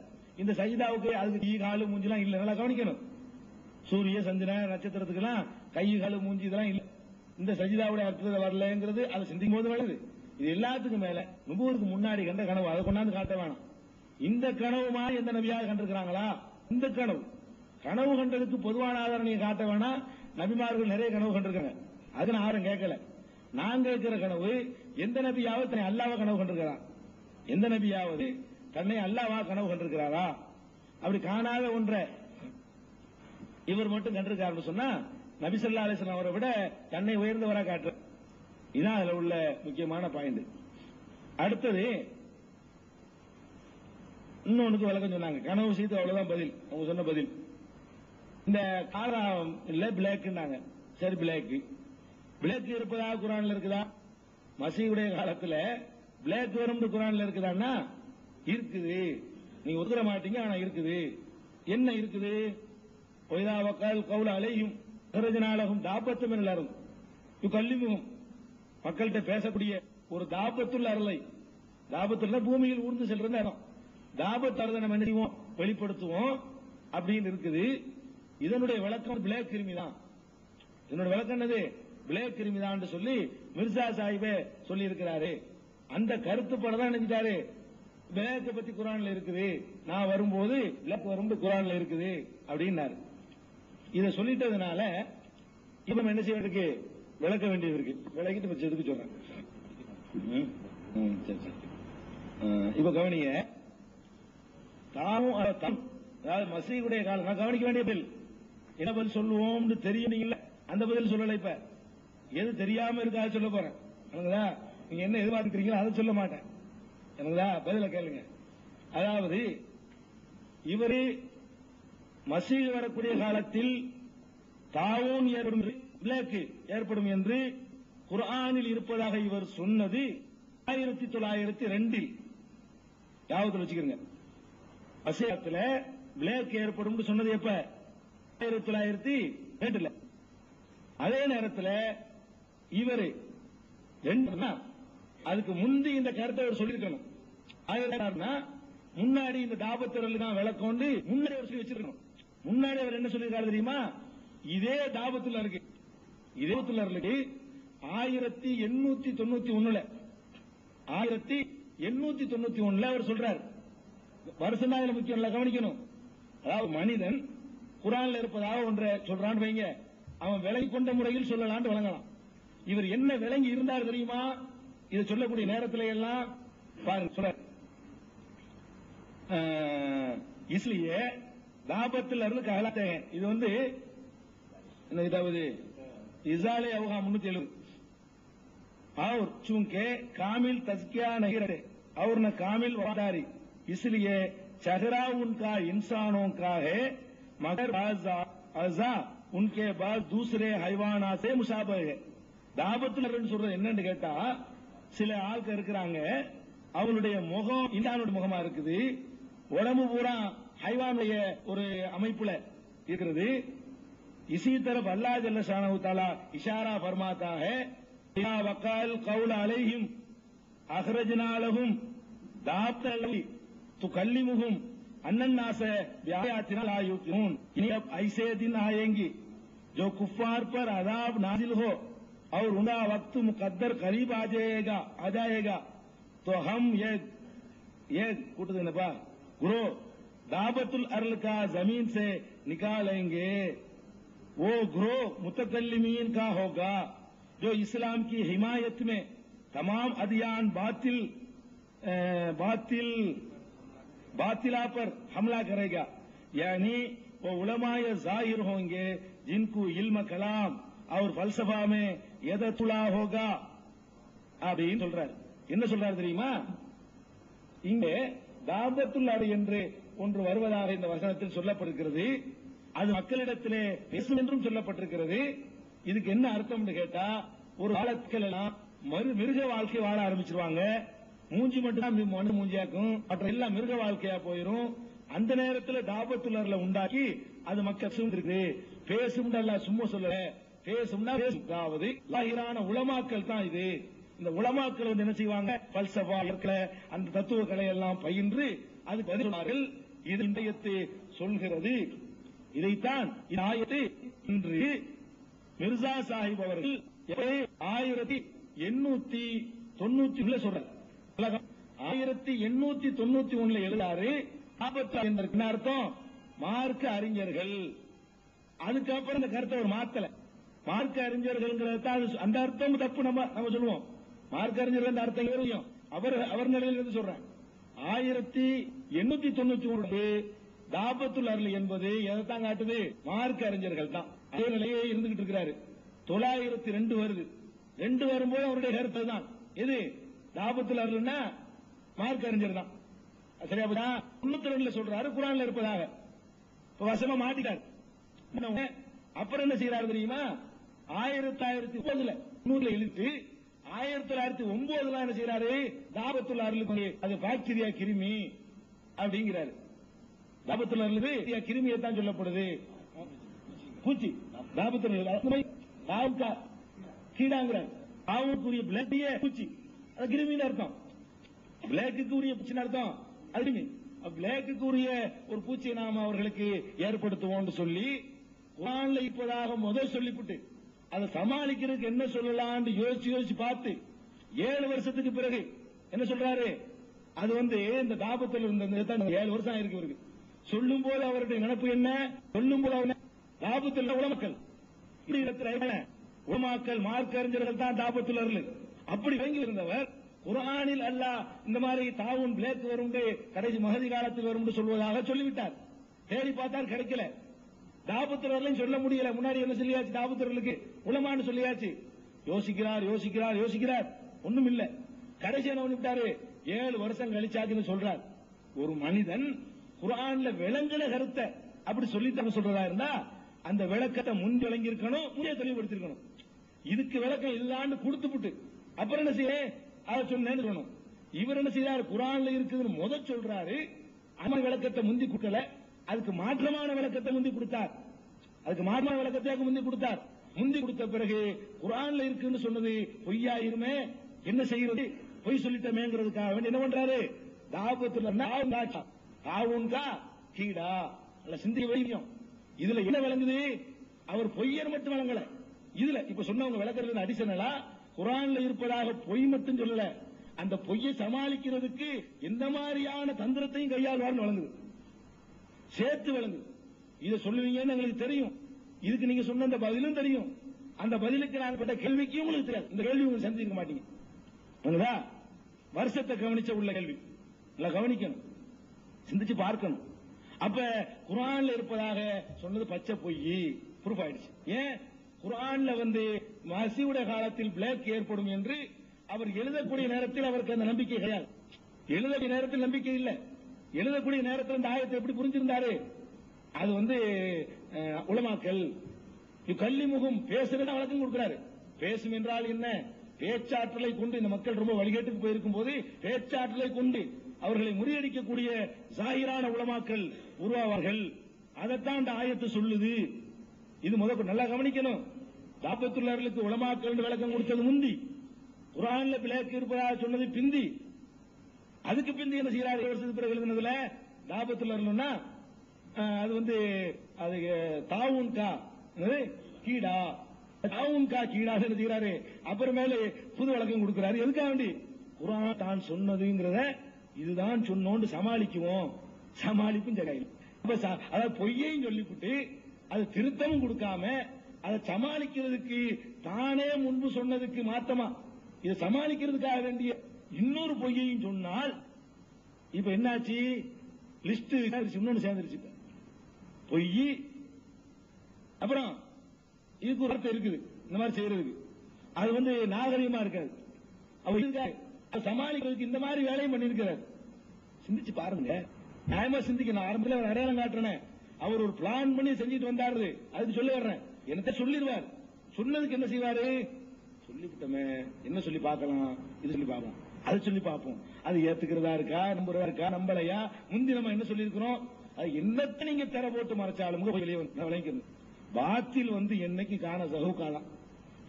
இந்த சஜிதாவுக்கு அதுக்கு காலு மூஞ்சிலாம் இல்ல, நல்லா கவனிக்கணும். சூரிய சந்திரன் நட்சத்திரத்துக்கெல்லாம் கை காலு மூஞ்சி இதெல்லாம் இல்ல. இந்த சஜிதாவுடைய அர்த்தத்தை வரலங்கிறது அதை சிந்திக்கும் போது வருது. இது எல்லாத்துக்கும் மேல நுபுவத்துக்கு முன்னாடி கண்ட கனவு, அதை கொண்டாந்து காட்ட வேணாம். இந்த கனவு மாதிரி எந்த நபியாக கண்டிருக்கிறாங்களா? இந்த கனவு கண்டதுக்கு பொதுவான ஆதாரம் நீங்க காட்ட வேணாம். நபிமார்கள் நிறைய கனவு கண்டிருக்காங்க, அது நான் யாரும் கேட்கல. நான் கேட்கிற கனவு எந்த நபியாவது தன்னை அல்லாவா கனவு கண்டிருக்கிறா? எந்த நபியாவது தன்னை அல்லாவா கனவு கண்டிருக்கிறாரா? அப்படி காணாத ஒன்றை இவர் மட்டும் கண்டிருக்காருன்னு சொன்னா நபி ஸல்லல்லாஹு அலைஹி வஸல்லம் அவரை விட தன்னை உயர்ந்தவரா காட்டுற. இதான் அதுல உள்ள முக்கியமான பாயிண்ட். அடுத்தது இன்னொன்னுக்கு விளக்கம் சொன்னாங்க. கனவு விஷயத்து அவ்வளவுதான் பதில், அவங்க சொன்ன பதில். இந்த காரா இல்ல பிளாக்னாங்க. சரி, பிளாக் இருப்பதாக குர்ஆன்ல இருக்குதா? மசீஹுடைய காலத்துல பிளாக் வரும் குர்ஆன்ல இருக்குதான்னா இருக்குது. நீங்க ஒத்துக்க மாட்டீங்க, ஆனா இருக்குது. என்ன இருக்குது? ஒய்தா வக்கால் கவுல அலையும் ஹரஜனாலகும் தாபத்து மினல் அருள் யுகல்லிமுஹும். மக்கள்கிட்ட பேசக்கூடிய ஒரு தாபத்துள்ள அருளை, தாபத்துள்ள பூமியில் ஊர்ந்து செல்றது இடம். தாபத் அருளை நம்ம என்ன செய்வோம்? வெளிப்படுத்துவோம் அப்படின்னு இருக்குது. இதனுடைய விளக்கம் பிளாக் கிருமி தான். இதனுடைய விளக்கம் என்னது? பிளாக் கிருமி தான் சொல்லி மிர்சா சாஹிபே சொல்லி இருக்கிறாரு. அந்த கருத்துப்பட நினைச்சிட்டாரு பிளாக் பத்தி குர்ஆன்ல இருக்குது, நான் வரும்போது பிளாக் வரும்போது குர்ஆன்ல இருக்குது அப்படின்னாரு. இதை சொல்லிட்டதுனால இப்ப நம்ம என்ன செய்ய வேண்டியிருக்கு, விளக்க வேண்டியது இருக்கு. விளக்கிட்டு இப்ப எதுக்கு சொல்றேன். சரி சரி. இப்ப கவனிங்க, தாமும் அதாவது மசீகுடைய காலம் நான் கவனிக்க வேண்டிய பதில் என்ன பதில் சொல்லுவோம்னு தெரியும். அந்த பதில் சொல்லல. இப்ப எது தெரியாம இருக்கா சொல்ல போறேன். நீங்க என்ன எதிர்பார்க்கிறீங்களோ அதை சொல்ல மாட்டேன். பதில கேளுங்க. அதாவது இவரு மசீது வரக்கூடிய காலத்தில் தாவூன் ஏற்படும், பிளேக்கு ஏற்படும் என்று குர்ஆனில் இருப்பதாக இவர் சொன்னது 1902 யாவது வச்சுக்கிறீங்க. மசீகத்துல பிளேக் ஏற்படும் சொன்னது எப்ப? 1902. அதே நேரத்தில் இவரு அதுக்கு முந்தி இந்த கருத்தை அவர் சொல்லியிருக்கணும். முன்னாடி இந்த தாபத்துறல் தான் விளக்கொண்டு முன்னாடி அவர் சொல்லி வச்சிருக்கணும். முன்னாடி அவர் என்ன சொல்லியிருக்காரு தெரியுமா? இதே தாபத்துல இருக்கு, இதே இருக்கு 1891 அவர் சொல்றார். வருஷம் தான் இதுல முக்கியம், கவனிக்கணும். அதாவது மனிதன் குர்ஆன்ல இருப்பதாக ஒன்றை சொல்றான்னு வைங்க, அவன் விளங்கி கொண்ட முறையில் சொல்லலான்னு வழங்கலாம். இவர் என்ன விளங்கி இருந்தார் தெரியுமா? இதை சொல்லக்கூடிய நேரத்தில் எல்லாம் பாருங்க சொல்ற इसलिए தாபத்தில் இருந்து कहलाते हैं. இது வந்து என்ன இதாவது इजाले अवगा 370 और चूंकि कामिल तज़किया नहीं रहे और न कामिल वफादारी इसलिए चेहरा उनका इंसानों का है मगर अज़ा उनके बाद दूसरे हैवाना से मुशाबह है. தாபத்தில் சொல்றது என்னன்னு கேட்டா, சில ஆட்கள் இருக்கிறாங்க, அவங்களுடைய முகம் இன்சானுடைய முகமா இருக்குது, உடம்பு பூரா ஹைவானுடைய ஒரு அமைப்புல இருக்கிறது. इसी तरफ अल्लाह जल्ल शानहु तआला इशारा फरमाता है या वकाल कौल अलैहिम अखरजना लहुम दाबतल तुकल्लिमुहुम अन्नन्नास बिआयातिना ला युकिनून. अब ऐसे दिन आएंगे जो कुफ्फार पर अजाब नाजिल हो और उनका वक्त मुकद्दर करीब आ जाएगा तो हम ये कुटदनपा गुरो दाबतुल अर्ल का जमीन से निकालेंगे. वो ग्रोह मुतकल्लिमीन का होगा जो इस्लाम की हिमायत में तमाम अदियान बातिला पर हमला करेगा. यानी वो उलमाए जाहिर होंगे जिनको इल्म कलाम और फलसफा में यदतुला होगा. அப்படின்னு சொல்றார். என்ன சொல்றாரு தெரியுமா? இங்கே தாபத்துல் அர் என்று ஒன்று வருவதாக இந்த வசனத்தில் சொல்லப்பட்டிருக்கிறது. அது மக்களிடத்திலே பேசும் என்றும் சொல்லப்பட்டிருக்கிறது. இதுக்கு என்ன அர்த்தம் கேட்டா, ஒரு காலத்தில் எல்லாம் மிருக வாழ்க்கை வாழ ஆரம்பிச்சிருவாங்க. மூஞ்சி மட்டும் தான் மண்ணு மூஞ்சியாக்கும், மற்ற எல்லாம் மிருக வாழ்க்கையா போயிரும். அந்த நேரத்தில் தாபத்துலர்ல உண்டாக்கி அது மக்கள் சூழ்ந்திருக்கு. பேசும் சும்மா சொல்ல, பேசும்னா அதாவது லாகிரான உலமாக்கள் தான் இது. இந்த உலமாக்கள் வந்து என்ன செய்வாங்க, பல்சபா அந்த தத்துவ கலை எல்லாம் பயின்று அது பதிலார்கள். இது இன்றையத்தை சொல்கிறது. இதைத்தான் இந்த ஆயத்து இன்று மிர்சா சாஹிப் அவர்கள் 1891 சொல்றார். 1891 எழுதாரு. என்ன அர்த்தம்? மார்க்க அறிஞர்கள். அதுக்கப்புறம் இந்த கருத்தை அவர் மாத்தல. மார்க்க அறிஞர்கள் அந்த அர்த்தம் தப்பு. நம்ம சொல்லுவோம் மார்க்க அறிஞர்கள் அந்த அர்த்தம் அவர் நிலையில இருந்து சொல்றேன். 1891 தாபத்துல் அர்ல் என்பது எதைத்தான் காட்டுது? மார்க்க அறிஞர்கள் தான். அதே நிலையே இருந்துகிட்டு இருக்கிறாரு. 902 வருது. 2 வரும்போது அவருடைய கருத்து தான் எது? தாபத்துல் அர்ல்னா மார்க்க அறிஞர் தான். சரியா? 92 சொல்றாரு குர்ஆன்ல இருப்பதாக. இப்ப வசனம் மாத்திட்டார். அப்புறம் என்ன செய்யறாரு தெரியுமா? 1909 எழுதி 1909 என்ன செய்யறாரு? தாபத்துல் அர்லுக்கு அது பாக்டீரியா கிருமி அப்படிங்கிறாரு. தாபத்துல் அர்லுக்கு கிருமியை தான் சொல்லப்படுது. பூச்சி தாபத்துல் கீடாங்கிறார். பாவுக்குரிய பிளட்டியே பூச்சி, அது கிருமின்னு அர்த்தம். பிளேக்கு உரிய பூச்சின்னு அர்த்தம் அது கிருமி. பிளேக்கு உரிய ஒரு பூச்சியை நாம அவர்களுக்கு ஏற்படுத்துவோம் சொல்லி குர்ஆன்ல இப்பதாக முதல் சொல்லிவிட்டு அதை சமாளிக்கிறதுக்கு என்ன சொல்லலாம் யோசிச்சு பார்த்து 7 வருஷத்துக்கு பிறகு என்ன சொல்றாரு? அது வந்து இந்த தாபத்தில் இருந்த 7 வருஷம் ஆயிருக்கு இவருக்கு. சொல்லும் போது அவருடைய நினைப்பு என்ன? சொல்லும் போது தாபத்துல் உலமாக்கள் இப்படி இருக்கிற உலமாக்கள் மார்க்க அறிஞர்கள் தான் தாபத்துல் அருள். அப்படி வங்கி இருந்தவர் குர்ஆனில் அல்லாஹ் இந்த மாதிரி தாவுன் பிளேக் வரும் கடைசி மகதி காலத்தில் வரும் சொல்வதாக சொல்லிவிட்டார். தேடி பார்த்தால் கிடைக்கல. தாபத்துல் சொல்ல முடியல. முன்னாடி என்ன சொல்லியாச்சு? தாபத்துல்லுக்கு உலமான்னு சொல்லியாச்சு. யோசிக்கிறார் யோசிக்கிறார் யோசிக்கிறார், ஒண்ணும் இல்ல. கடைசி என்ன பண்ணிவிட்டாரு? 7 வருஷம் கழிச்சாச்சுன்னு சொல்றார். ஒரு மனிதன் குர்ஆன்ல விளங்கின கருத்தை அப்படி சொல்லித்தான் சொல்றதா இருந்தா அந்த விளக்கத்தை முன் விளங்கி இருக்கணும், முன்னே தெளிவுபடுத்திருக்கணும். இதுக்கு விளக்கம் இல்லான்னு கொடுத்துப்புட்டு அப்புறம் என்ன செய்ய அதை சொன்னேன்னு சொல்லணும். இவர் என்ன செய்யறாரு? குர்ஆன்ல இருக்குதுன்னு முதல் சொல்றாரு, அந்த விளக்கத்தை முந்தி கொடுக்கல, அதுக்கு மாற்றமான விளக்கத்தை முந்தி கொடுத்தார். அதுக்கு மாற்றமான விளக்கத்தை முந்தி கொடுத்தார். முந்தி கொடுத்த பிறகு குர்ஆன்ல இருக்குன்னு சொன்னது பொய்யாயிருமே, என்ன செய்யறது? பொய் சொல்லிட்டமேங்கிறதுக்காக வேண்டி என்ன பண்றாரு? தாபத்துல தாவுன்கா கீடா சிந்திய வைத்தியம். இதுல என்ன விளங்குது? அவர் பொய்யர் மட்டும் விளங்கல. இதுல இப்ப சொன்னவங்க விளக்குறது அடிஷனலா குர்ஆன்ல இருப்பதாக பொய் மட்டும் சொல்லல, அந்த பொய்யை சமாளிக்கிறதுக்கு எந்த மாதிரியான தந்திரத்தையும் கையாளுவார்னு விளங்குது, சேர்த்து விளங்குது. இதை சொல்லுவீங்கன்னு எங்களுக்கு தெரியும். இதுக்கு நீங்க சொன்ன அந்த பதிலும் தெரியும். அந்த பதிலுக்கு நான் பட்ட கேள்விக்கு உங்களுக்கு தெரியாது. இந்த கேள்வி உங்களுக்கு சந்திக்க மாட்டீங்க. வருஷத்தை கவனிச்ச உள்ள கேள்வி நல்லா கவனிக்கணும், சிந்திச்சு பார்க்கணும். அப்ப குர்ஆன்ல இருப்பதாக சொன்னது பச்சை பொய் ப்ரூஃப் ஆயிடுச்சு. ஏன்? குர்ஆன்ல மசீஹுடைய காலத்தில் பிளேக் ஏற்படும் என்று அவர் எழுதக்கூடிய நேரத்தில் அவருக்கு அந்த நம்பிக்கை கிடையாது. எழுதக்கூடிய நேரத்தில் நம்பிக்கை இல்ல. எழுதக்கூடிய நேரத்தில் அந்த ஆயத்தை எப்படி புரிஞ்சிருந்தாரு? அது உலமாக்கள் கல்லிமுகம் பேசுறத வழக்கம் கொடுக்கிறாரு. பேசும் என்றால் என்ன? பேச்சாற்றலை கொண்டு இந்த மக்கள் ரொம்ப வழிகேட்டுக்கு போயிருக்கும் போது பேச்சாற்றலை கொண்டு அவர்களை முறியடிக்கக்கூடிய ஜாகிரான உலமாக்கள் உருவாவார்கள். அதைத்தான் இந்த ஆயத்து சொல்லுது. இது முதல் நல்லா கவனிக்கணும். தாபத்துள்ளவர்களுக்கு உலமாக்கள் விளக்கம் கொடுத்தது முந்தி, குர்ஆன்ல பிளேக் இருப்பதாக சொன்னது பிந்தி. அதுக்கு பிந்தி என்ன செய்யறாரு? 7 வருஷத்துக்கு பிறகு எழுதுனதுல தாபத்துள்ளவர்கள்னா அது அது தாவுன்கா கீடா, தாவுன்கா கீடா என்ன செய்யறாரு? அப்புறமேல புது விளக்கம் கொடுக்கிறாரு. எதுக்காக வேண்டி? குர்ஆன் தான் சொன்னதுங்கிறத இதுதான் சொன்னோண்டு சமாளிக்குவோம். சமாளிப்பும் ஜகாயில். அதாவது பொய்யையும் சொல்லிவிட்டு அது திருத்தமும் கொடுக்காம அதை சமாளிக்கிறதுக்கு தானே முன்பு சொன்னதுக்கு மாத்தமா இதை சமாளிக்கிறதுக்காக வேண்டிய இன்னொரு பொய்யையும் சொன்னால் இப்ப என்னாச்சு? லிஸ்ட் இன்னொன்னு சேர்ந்துருச்சு. பொய் அப்புறம் இதுக்கு ஒரு அர்த்தம் இருக்குது. இந்த மாதிரி செய்யறதுக்கு அது நாகரிகமா இருக்காது. அவர் சமாளிக்கிறதுக்கு இந்த மாதிரி வேலையும் பண்ணிருக்கிறார். சிந்திச்சு பாருங்க, நியாயமா சிந்திக்கணும். ஆரம்பத்தில் அவர் அடையாளம் காட்டுறேன், அவர் ஒரு பிளான் பண்ணி செஞ்சுட்டு வந்தாரு. அதுக்கு சொல்ல வர்றேன், என்னத்த சொல்லிடுவார். சொன்னதுக்கு என்ன செய்வாரு? சொல்லிவிட்டோமே, என்ன சொல்லி பார்க்கலாம், இது சொல்லி பார்ப்போம், அது சொல்லி பார்ப்போம். அது ஏத்துக்கிறதா இருக்கா, நம்புறதா இருக்கா, நம்பலையா, முந்தி நம்ம என்ன சொல்லி இருக்கிறோம், அது என்னத்த நீங்க தெர போட்டு மறைச்சாலும் விளங்கிக்கணும். பாத்தில் என்னைக்கு காண சகுக்காலாம்.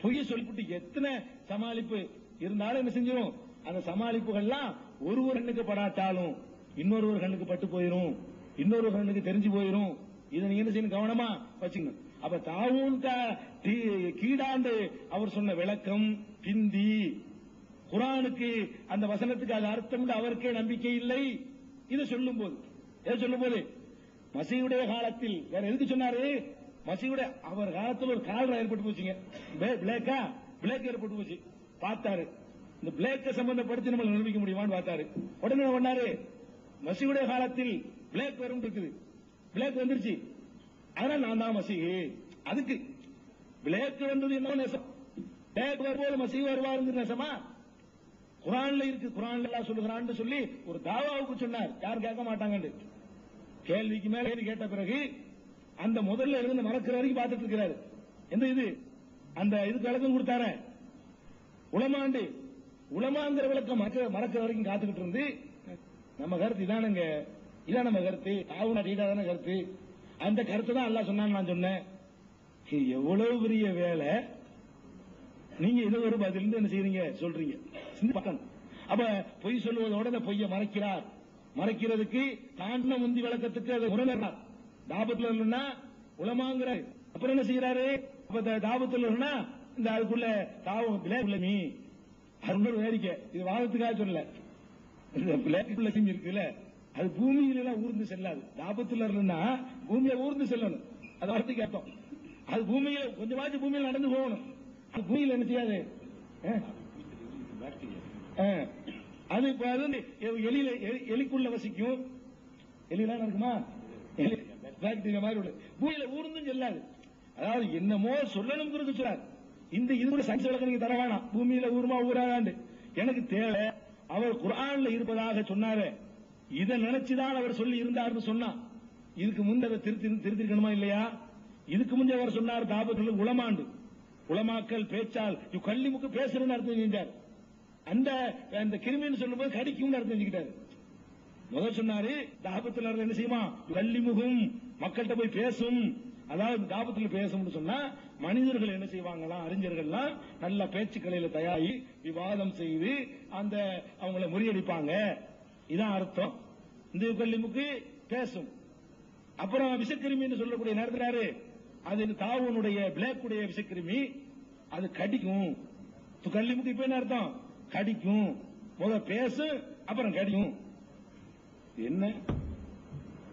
பொய்ய சொல்லிவிட்டு எத்தனை சமாளிப்பு இருந்தாலும் என்ன செஞ்சிடும்? அந்த சமாளிப்புகள்லாம் ஒருவர் கண்ணுக்கு படாட்டாலும் இன்னொருவர் கண்ணுக்கு பட்டு போயிரும், இன்னொரு கண்ணுக்கு தெரிஞ்சு போயிரும். இதை நீங்க என்ன செய்யணும்? கவனமா வச்சுங்க. அப்ப தாவூன் கீடாண்டு அவர் சொன்ன விளக்கம் பிந்தி. குர்ஆனுக்கு அந்த வசனத்துக்கு அது அர்த்தம் அவருக்கே நம்பிக்கை இல்லை. இதை சொல்லும் போது மசீஹுடைய காலத்தில் வேற எதுக்கு சொன்னாரு? மசீஹுடைய அவர் காலத்தில் ஒரு கால்ரா ஏற்பட்டு போச்சுங்க. பிளேக் ஏற்பட்டு போச்சு. பார்த்தாரு, இந்த பிளேக்க சம்பந்தப்படுத்தி நம்ம நிரூபிக்க முடியுமான்னு பார்த்தாரு. உடனே பண்ணாரு, மசீஹுடைய காலத்தில் பிளேக் வரும் இருக்குது. பிளேக் வந்துருச்சு, அதனால நான் தான் மசீஹ். அதுக்கு பிளேக் வந்தது என்ன நேசம்? பிளேக் வரும்போது மசீஹ் வருவாருங்கிற நேசமா? குர்ஆன்ல இருக்கு. குர்ஆன்ல அல்லாஹ் சொல்லுகிறான்னு சொல்லி ஒரு தாவாவுக்கு சொன்னார். யாரும் கேட்க மாட்டாங்க. கேள்விக்கு மேல கேள்வி கேட்ட பிறகு அந்த முதல்ல இருந்து மறக்கிற வரைக்கும் பார்த்துட்டு இருக்கிறாரு. எந்த இது அந்த இதுக்கு விளக்கம் கொடுத்தாரு. உலமாங்கிற விளக்கம் மறக்கிற வரைக்கும் காத்துக்கிட்டு இருந்து நம்ம கருத்து இதானுங்க, இதான் நம்ம கருத்து, தாவுனா தானே கருத்து, அந்த கருத்து தான் அல்லாஹ் சொன்னான்னு நான் சொன்னேன். எவ்வளவு பெரிய வேலை. நீங்க இது ஒரு பதில் என்ன செய்றீங்க? சொல்றீங்க. அப்ப பொய் சொல்லுவதோட அந்த பொய்யை மறைக்கிறதுக்கு தாண்ட முந்தி விளக்கத்துக்கு அதை முரணார். தாபத்துல இல்லைன்னா உலமாங்கிற அப்புறம் என்ன செய்யறாரு? தாபத்துல இல்லைன்னா இந்த அதுக்குள்ள தாவம் பிளேக் அது வேடிக்கை. இது வாதத்துக்காக சொல்ல. பிளேக்குள்ள இருக்குல்ல, அது பூமியில எல்லாம் ஊர்ந்து செல்லாது. தாபத்துல இல்லைன்னா பூமியை ஊர்ந்து செல்லணும். அது வார்த்தைக்கு அர்த்தம். அது பூமியில கொஞ்சமாச்சும் பூமியில நடந்து போகணும். அது பூமியில என்ன செய்யாது. அது இப்ப அது வந்து எலிக்குள்ள வசிக்கும். எலிலாம் இருக்குமா? பாக்டீரியா மாதிரி பூமியில ஊர்ந்தும் செல்லாது. அதாவது என்னமோ சொல்லணுங்கிறது சொல்றாரு. இந்த இது சயின்ஸ் விளக்கம் நீங்க தர வேணாம். பூமியில ஊருமா ஊராண்டு எனக்கு தேவை. அவர் குர்ஆன்ல இருப்பதாக சொன்னாரு. இதை நினைச்சுதான் அவர் சொல்லி இருந்தார்னு சொன்னா இதுக்கு முந்தைய திருத்திருக்கணுமா இல்லையா? இதுக்கு முந்தைய அவர் சொன்னார் தாபத்தில் உலமாண்டு உலமாக்கல் பேச்சால் கல்லிமுக்கு பேசுறதுன்னு அர்த்தம் செஞ்சார். அந்த கிருமின்னு சொல்லும்போது கடிக்கும்னு அர்த்தம் செஞ்சுக்கிட்டாரு. முதல் சொன்னாரு தாபத்தில் என்ன செய்யுமா கல்லிமுகம் மக்கள்கிட்ட போய் பேசும். அதாவது தாபத்தில் பேசும்னு சொன்னா மனிதர்கள் என்ன செய்வாங்களாம், அறிஞர்கள்லாம் நல்ல பேச்சுக்களையில தயாரி விவாதம் செய்து அந்த அவங்கள முறியடிப்பாங்க. இதான் அர்த்தம். இந்த கல்லிமுக்கு பேசும். அப்புறம் விஷக்கிருமின்னு சொல்லக்கூடிய நேரத்தில் அது தாவனுடைய பிளாக்குடைய விஷக்கிருமி அது கடிக்கும். கல்லிமுக்கு இப்ப என்ன அர்த்தம்? கடிக்கும். முத பேசும் அப்புறம் கடிக்கும். என்ன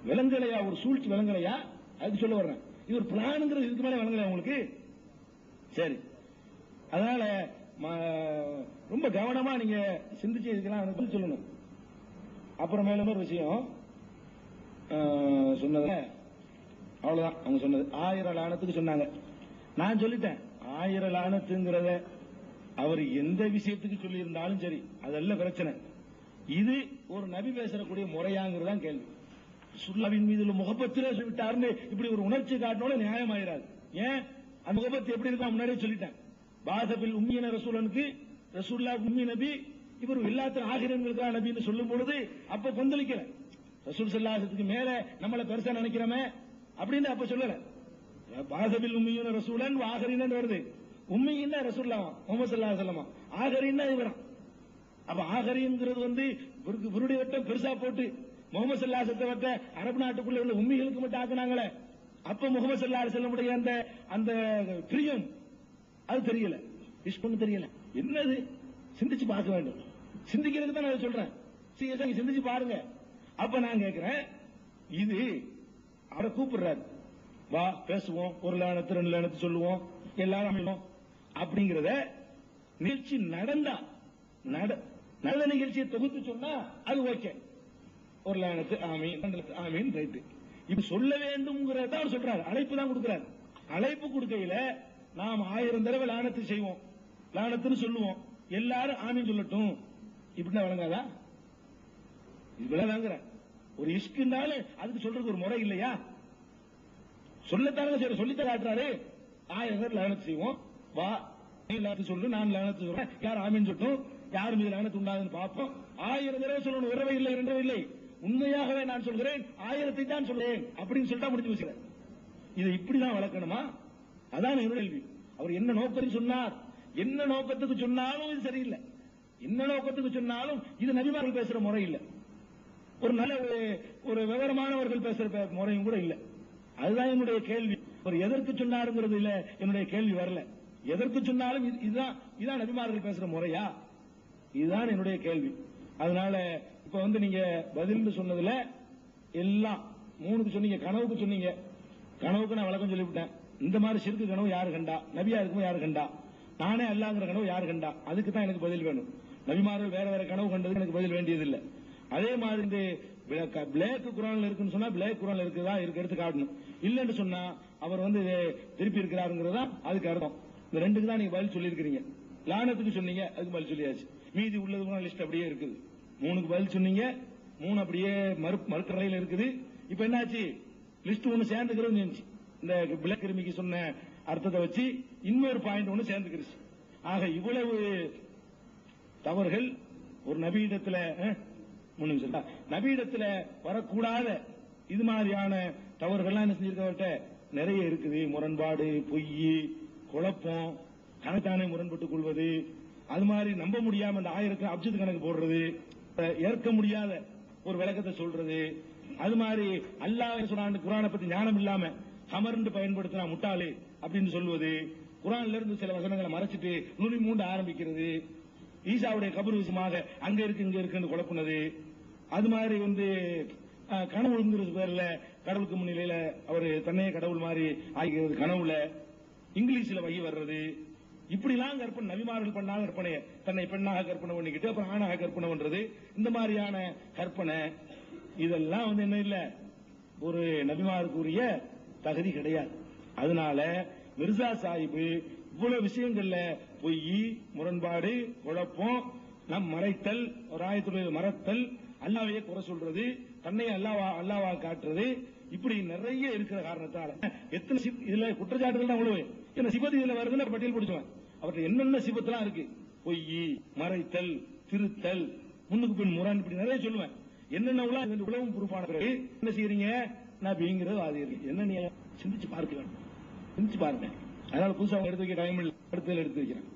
விலங்கலையா? ஒரு சூழ்ச்சி விலங்கலையா? அதுக்கு சொல்ல வர்றேன். இது ஒரு பிளான்ங்கிறது இதுக்கு மேல விளங்கலையா உங்களுக்கு? சரி, அதனால ரொம்ப கவனமா நீங்க சிந்திச்சு இதுக்கெல்லாம் சொல்லணும். அப்புறம் மேலும் ஒரு விஷயம் சொன்னத அவ்வளவுதான். அவங்க சொன்னது 1000 லானத்துக்கு சொன்னாங்க. நான் சொல்லிட்டேன் 1000 லானத்துங்கிறத அவர் எந்த விஷயத்துக்கு சொல்லி இருந்தாலும் சரி, அதெல்லாம் பிரச்சனை. இது ஒரு நபி பேசக்கூடிய முறையாங்கிறதான் கேள்வி. சுல்லாவின் மீது முகப்பத்திலே சொல்லிட்டாருன்னு இப்படி ஒரு உணர்ச்சி காட்டணும் நியாயமாயிராது. ஏன் அந்த முகப்பத்து எப்படி இருக்கும் முன்னாடியே சொல்லிட்டேன். பாசபில் உம்மியன ரசூலனுக்கு ரசூல்லா உம்மி நபி, இவர் எல்லாத்திலும் ஆகிரங்களுக்கு நபின்னு சொல்லும் பொழுது அப்ப கொந்தளிக்கல. ரசூல் ஸல்லல்லாஹு மேல நம்மள பெருசா நினைக்கிறோமே அப்படின்னு அப்ப சொல்லல. பாசபில் உம்மியன ரசூலன் ஆகரின்னு வருது. உம்மின்னா ரசூல்லா முஹம்மது ஸல்லல்லாஹு அலைஹி வஸல்லம், ஆகரின்னா இவரான். அப்ப ஆகரிங்கிறது வந்து விருடி வட்டம் பெருசா போட்டு முகமது ஸல்லல்லாஹு அலைஹி வஸல்லம் வட்ட அரபு நாட்டுக்குள்ள உள்ள உம்மிகளுக்கு மட்டும் ஆக்குனாங்களே. அப்ப முகமது ஸல்லல்லாஹு அலைஹி வஸல்லம் அந்த பிரியம் அது தெரியல, இஷ்டம் தெரியல. என்னது சிந்திச்சு பார்க்க வேண்டும். சிந்திக்கிறதுக்கு தான் நான் சொல்றேன். சிந்திச்சு பாருங்க. அப்ப நான் கேட்கிறேன், இது அவரை கூப்பிடுறாரு, வா பேசுவோம், ஒரு லானத்து 2 லானத்து சொல்லுவோம், எல்லாரும் அப்படிங்கறத நிகழ்ச்சி நடந்தா நடந்த நிகழ்ச்சியை தொகுத்து சொன்னா அது ஓகே. ஒரு லானத்து ஆமீன், 2 லானத்து ஆமீன், ரைட். இப்ப சொல்ல வேண்டும்ங்கிறத அவர் சொல்றாரு. அழைப்பு தான் கொடுக்கிறாரு. அழைப்பு கொடுக்கையில நாம் 1000 தடவை லானத்து செய்வோம், லானத்துன்னு சொல்லுவோம், எல்லாரும் ஆமீன் சொல்லட்டும். இப்படின்னா வழங்காதா? இவ்வளவுதாங்கிற ஒரு இஷ்குனால அதுக்கு சொல்றதுக்கு ஒரு முறை இல்லையா? சொல்லத்தானே சரி, சொல்லித்தான் காட்டுறாரு. 1000 தடவை லானத்து செய்வோம், வா நீ லானத்து சொல்லு, நான் லானத்து சொல்றேன், யார் ஆமீன் சொல்லட்டும், யார் மீது லானத்து உண்டாதுன்னு பார்ப்போம். 1000 தடவை சொல்லணும், ஒருவே இல்லை, 2 இல்லை. உண்மையாகவே நான் சொல்கிறேன், 1000 தான் சொல்றேன் அப்படின்னு சொல்லிட்டா முடிஞ்சு வச்சுக்கிறேன். இதை இப்படிதான் வளர்க்கணுமா? அதான் என்னோட கேள்வி. அவர் என்ன நோக்கத்துக்கு சொன்னார்? என்ன நோக்கத்துக்கு சொன்னாலும் இது சரியில்லை. என்ன நோக்கத்துக்கு சொன்னாலும் இது நபிமார்கள் பேசுற முறை இல்லை. ஒரு நல்ல ஒரு விவரமானவர்கள் பேசுற முறையும் கூட இல்லை. அதுதான் என்னுடைய கேள்வி. அவர் எதற்கு சொன்னாருங்கிறது இல்ல என்னுடைய கேள்வி வரல. எதற்கு சொன்னாலும் இதுதான் நபிமார்கள் பேசுற முறையா? இதுதான் என்னுடைய கேள்வி. அதனால இப்ப வந்து நீங்க பதில் சொன்னதுல எல்லாம் 3க்கு சொன்னீங்க. கனவுக்கு சொன்னீங்க. கனவுக்கு நான் விளக்கம் சொல்லிவிட்டேன். இந்த மாதிரி சிறுக்கு கனவு யாரு கண்டா? நபியா இருக்கும் யாரு கண்டா? நானே அல்லாங்கிற கனவு யாரு கண்டா? அதுக்கு தான் எனக்கு பதில் வேணும். நபிமார்கள் வேற வேற கனவு கண்டதுக்கு எனக்கு பதில் வேண்டியது இல்லை. அதே மாதிரி இந்த பிளாக் குரான்ல இருக்குன்னு சொன்னா பிளாக் குரான்ல இருக்குதா எடுத்து காட்டணும். இல்லன்னு சொன்னா அவர் வந்து திருப்பி இருக்கிறாருங்கிறதா அதுக்கு அர்த்தம். இந்த 2க்கு தான் நீங்க பதில் சொல்லியிருக்கிறீங்க. லானத்துக்கு சொன்னீங்க, அதுக்கு பதில் சொல்லியாச்சு. மீதி உள்ளது லிஸ்ட் அப்படியே இருக்குது. 3க்கு பதில் சொன்னீங்க, 3 அப்படியே மறுக்கிற நிலையில இருக்குது. இப்ப என்னாச்சு? லிஸ்ட் ஒண்ணு சேர்ந்துக்கிறது இருந்துச்சு. இந்த பிளாக் கிருமிக்கு சொன்ன அர்த்தத்தை வச்சு இன்னொரு பாயிண்ட் ஒண்ணு சேர்ந்துக்கிருச்சு. ஆக இவ்வளவு தவறுகள் ஒரு நபியிடத்துல நபியிடத்துல வரக்கூடாத இது மாதிரியான தவறுகள்லாம் என்ன செஞ்சிருக்கவர்கிட்ட நிறைய இருக்குது. முரண்பாடு, பொய், குழப்பம், கணக்கான முரண்பட்டுக் கொள்வது, அது மாதிரி நம்ப முடியாம அந்த 1000 அப்ஜெக்ட் கணக்கு போடுறது, ஏற்க முடியாத ஒரு விளக்கத்தை சொல்றது, அது மாதிரி அல்லாஹ் சொன்னான் குர்ஆனை பத்தி ஞானம் இல்லாம கமர்ந்து பயன்படுத்தினா முட்டாளு அப்படின்னு சொல்லுவது, குர்ஆன்ல இருந்து சில வசனங்களை மறைச்சிட்டு 103 ஆரம்பிக்கிறது, ஈசாவுடைய கபர் விஷயமாக அங்க இருக்கு இங்க இருக்குன்னு குழப்புனது, அது மாதிரி வந்து கனவுங்கிற பேர்ல கடவுளுக்கு முன்னிலையில அவர் தன்னையே கடவுள் மாதிரி ஆகிறது கனவுல இங்கிலீஷ்ல வகி வர்றது இப்படிலாம் கற்பனை நபிமார்கள் பண்ணாத கற்பனை தன்னை பெண்ணாக கற்பனை பண்ணிக்கிட்டு அப்புறம் ஆணாக கற்பனை பண்றது இந்த மாதிரியான கற்பனை இதெல்லாம் என்ன இல்ல ஒரு நபிமாருக்குரிய தகுதி கிடையாது. அதனால மிர்சா சாஹிப் இவ்வளவு விஷயங்கள்ல பொய் முரண்பாடு குழப்பம் நம் மறைத்தல் ஒரு ஆயத்துடைய மறத்தல் அல்லாவையே குறை சொல்றது தன்னை அல்லாவா காட்டுறது இப்படி நிறைய இருக்கிற காரணத்தால எத்தனை இதுல குற்றச்சாட்டுகள் தான் உழவு என்ன சிபத்து இதுல வருதுன்னு பட்டியல் பிடிச்சுவேன் அவர்கிட்ட என்னென்ன சிபத்துலாம் இருக்கு பொய் மறைத்தல் திருத்தல் முன்னுக்கு பின் முரண் இப்படி நிறைய சொல்லுவேன் என்னென்ன உலகம் பொறுப்பான பிறகு என்ன செய்யறீங்க நபிங்கிறது வாதிடுறீங்க என்ன நீ சிந்திச்சு பார்க்க வேண்டும் சிந்திச்சு பாருங்க அதனால புதுசா எடுத்து வைக்க டைம் எடுத்து வைக்கிறேன்.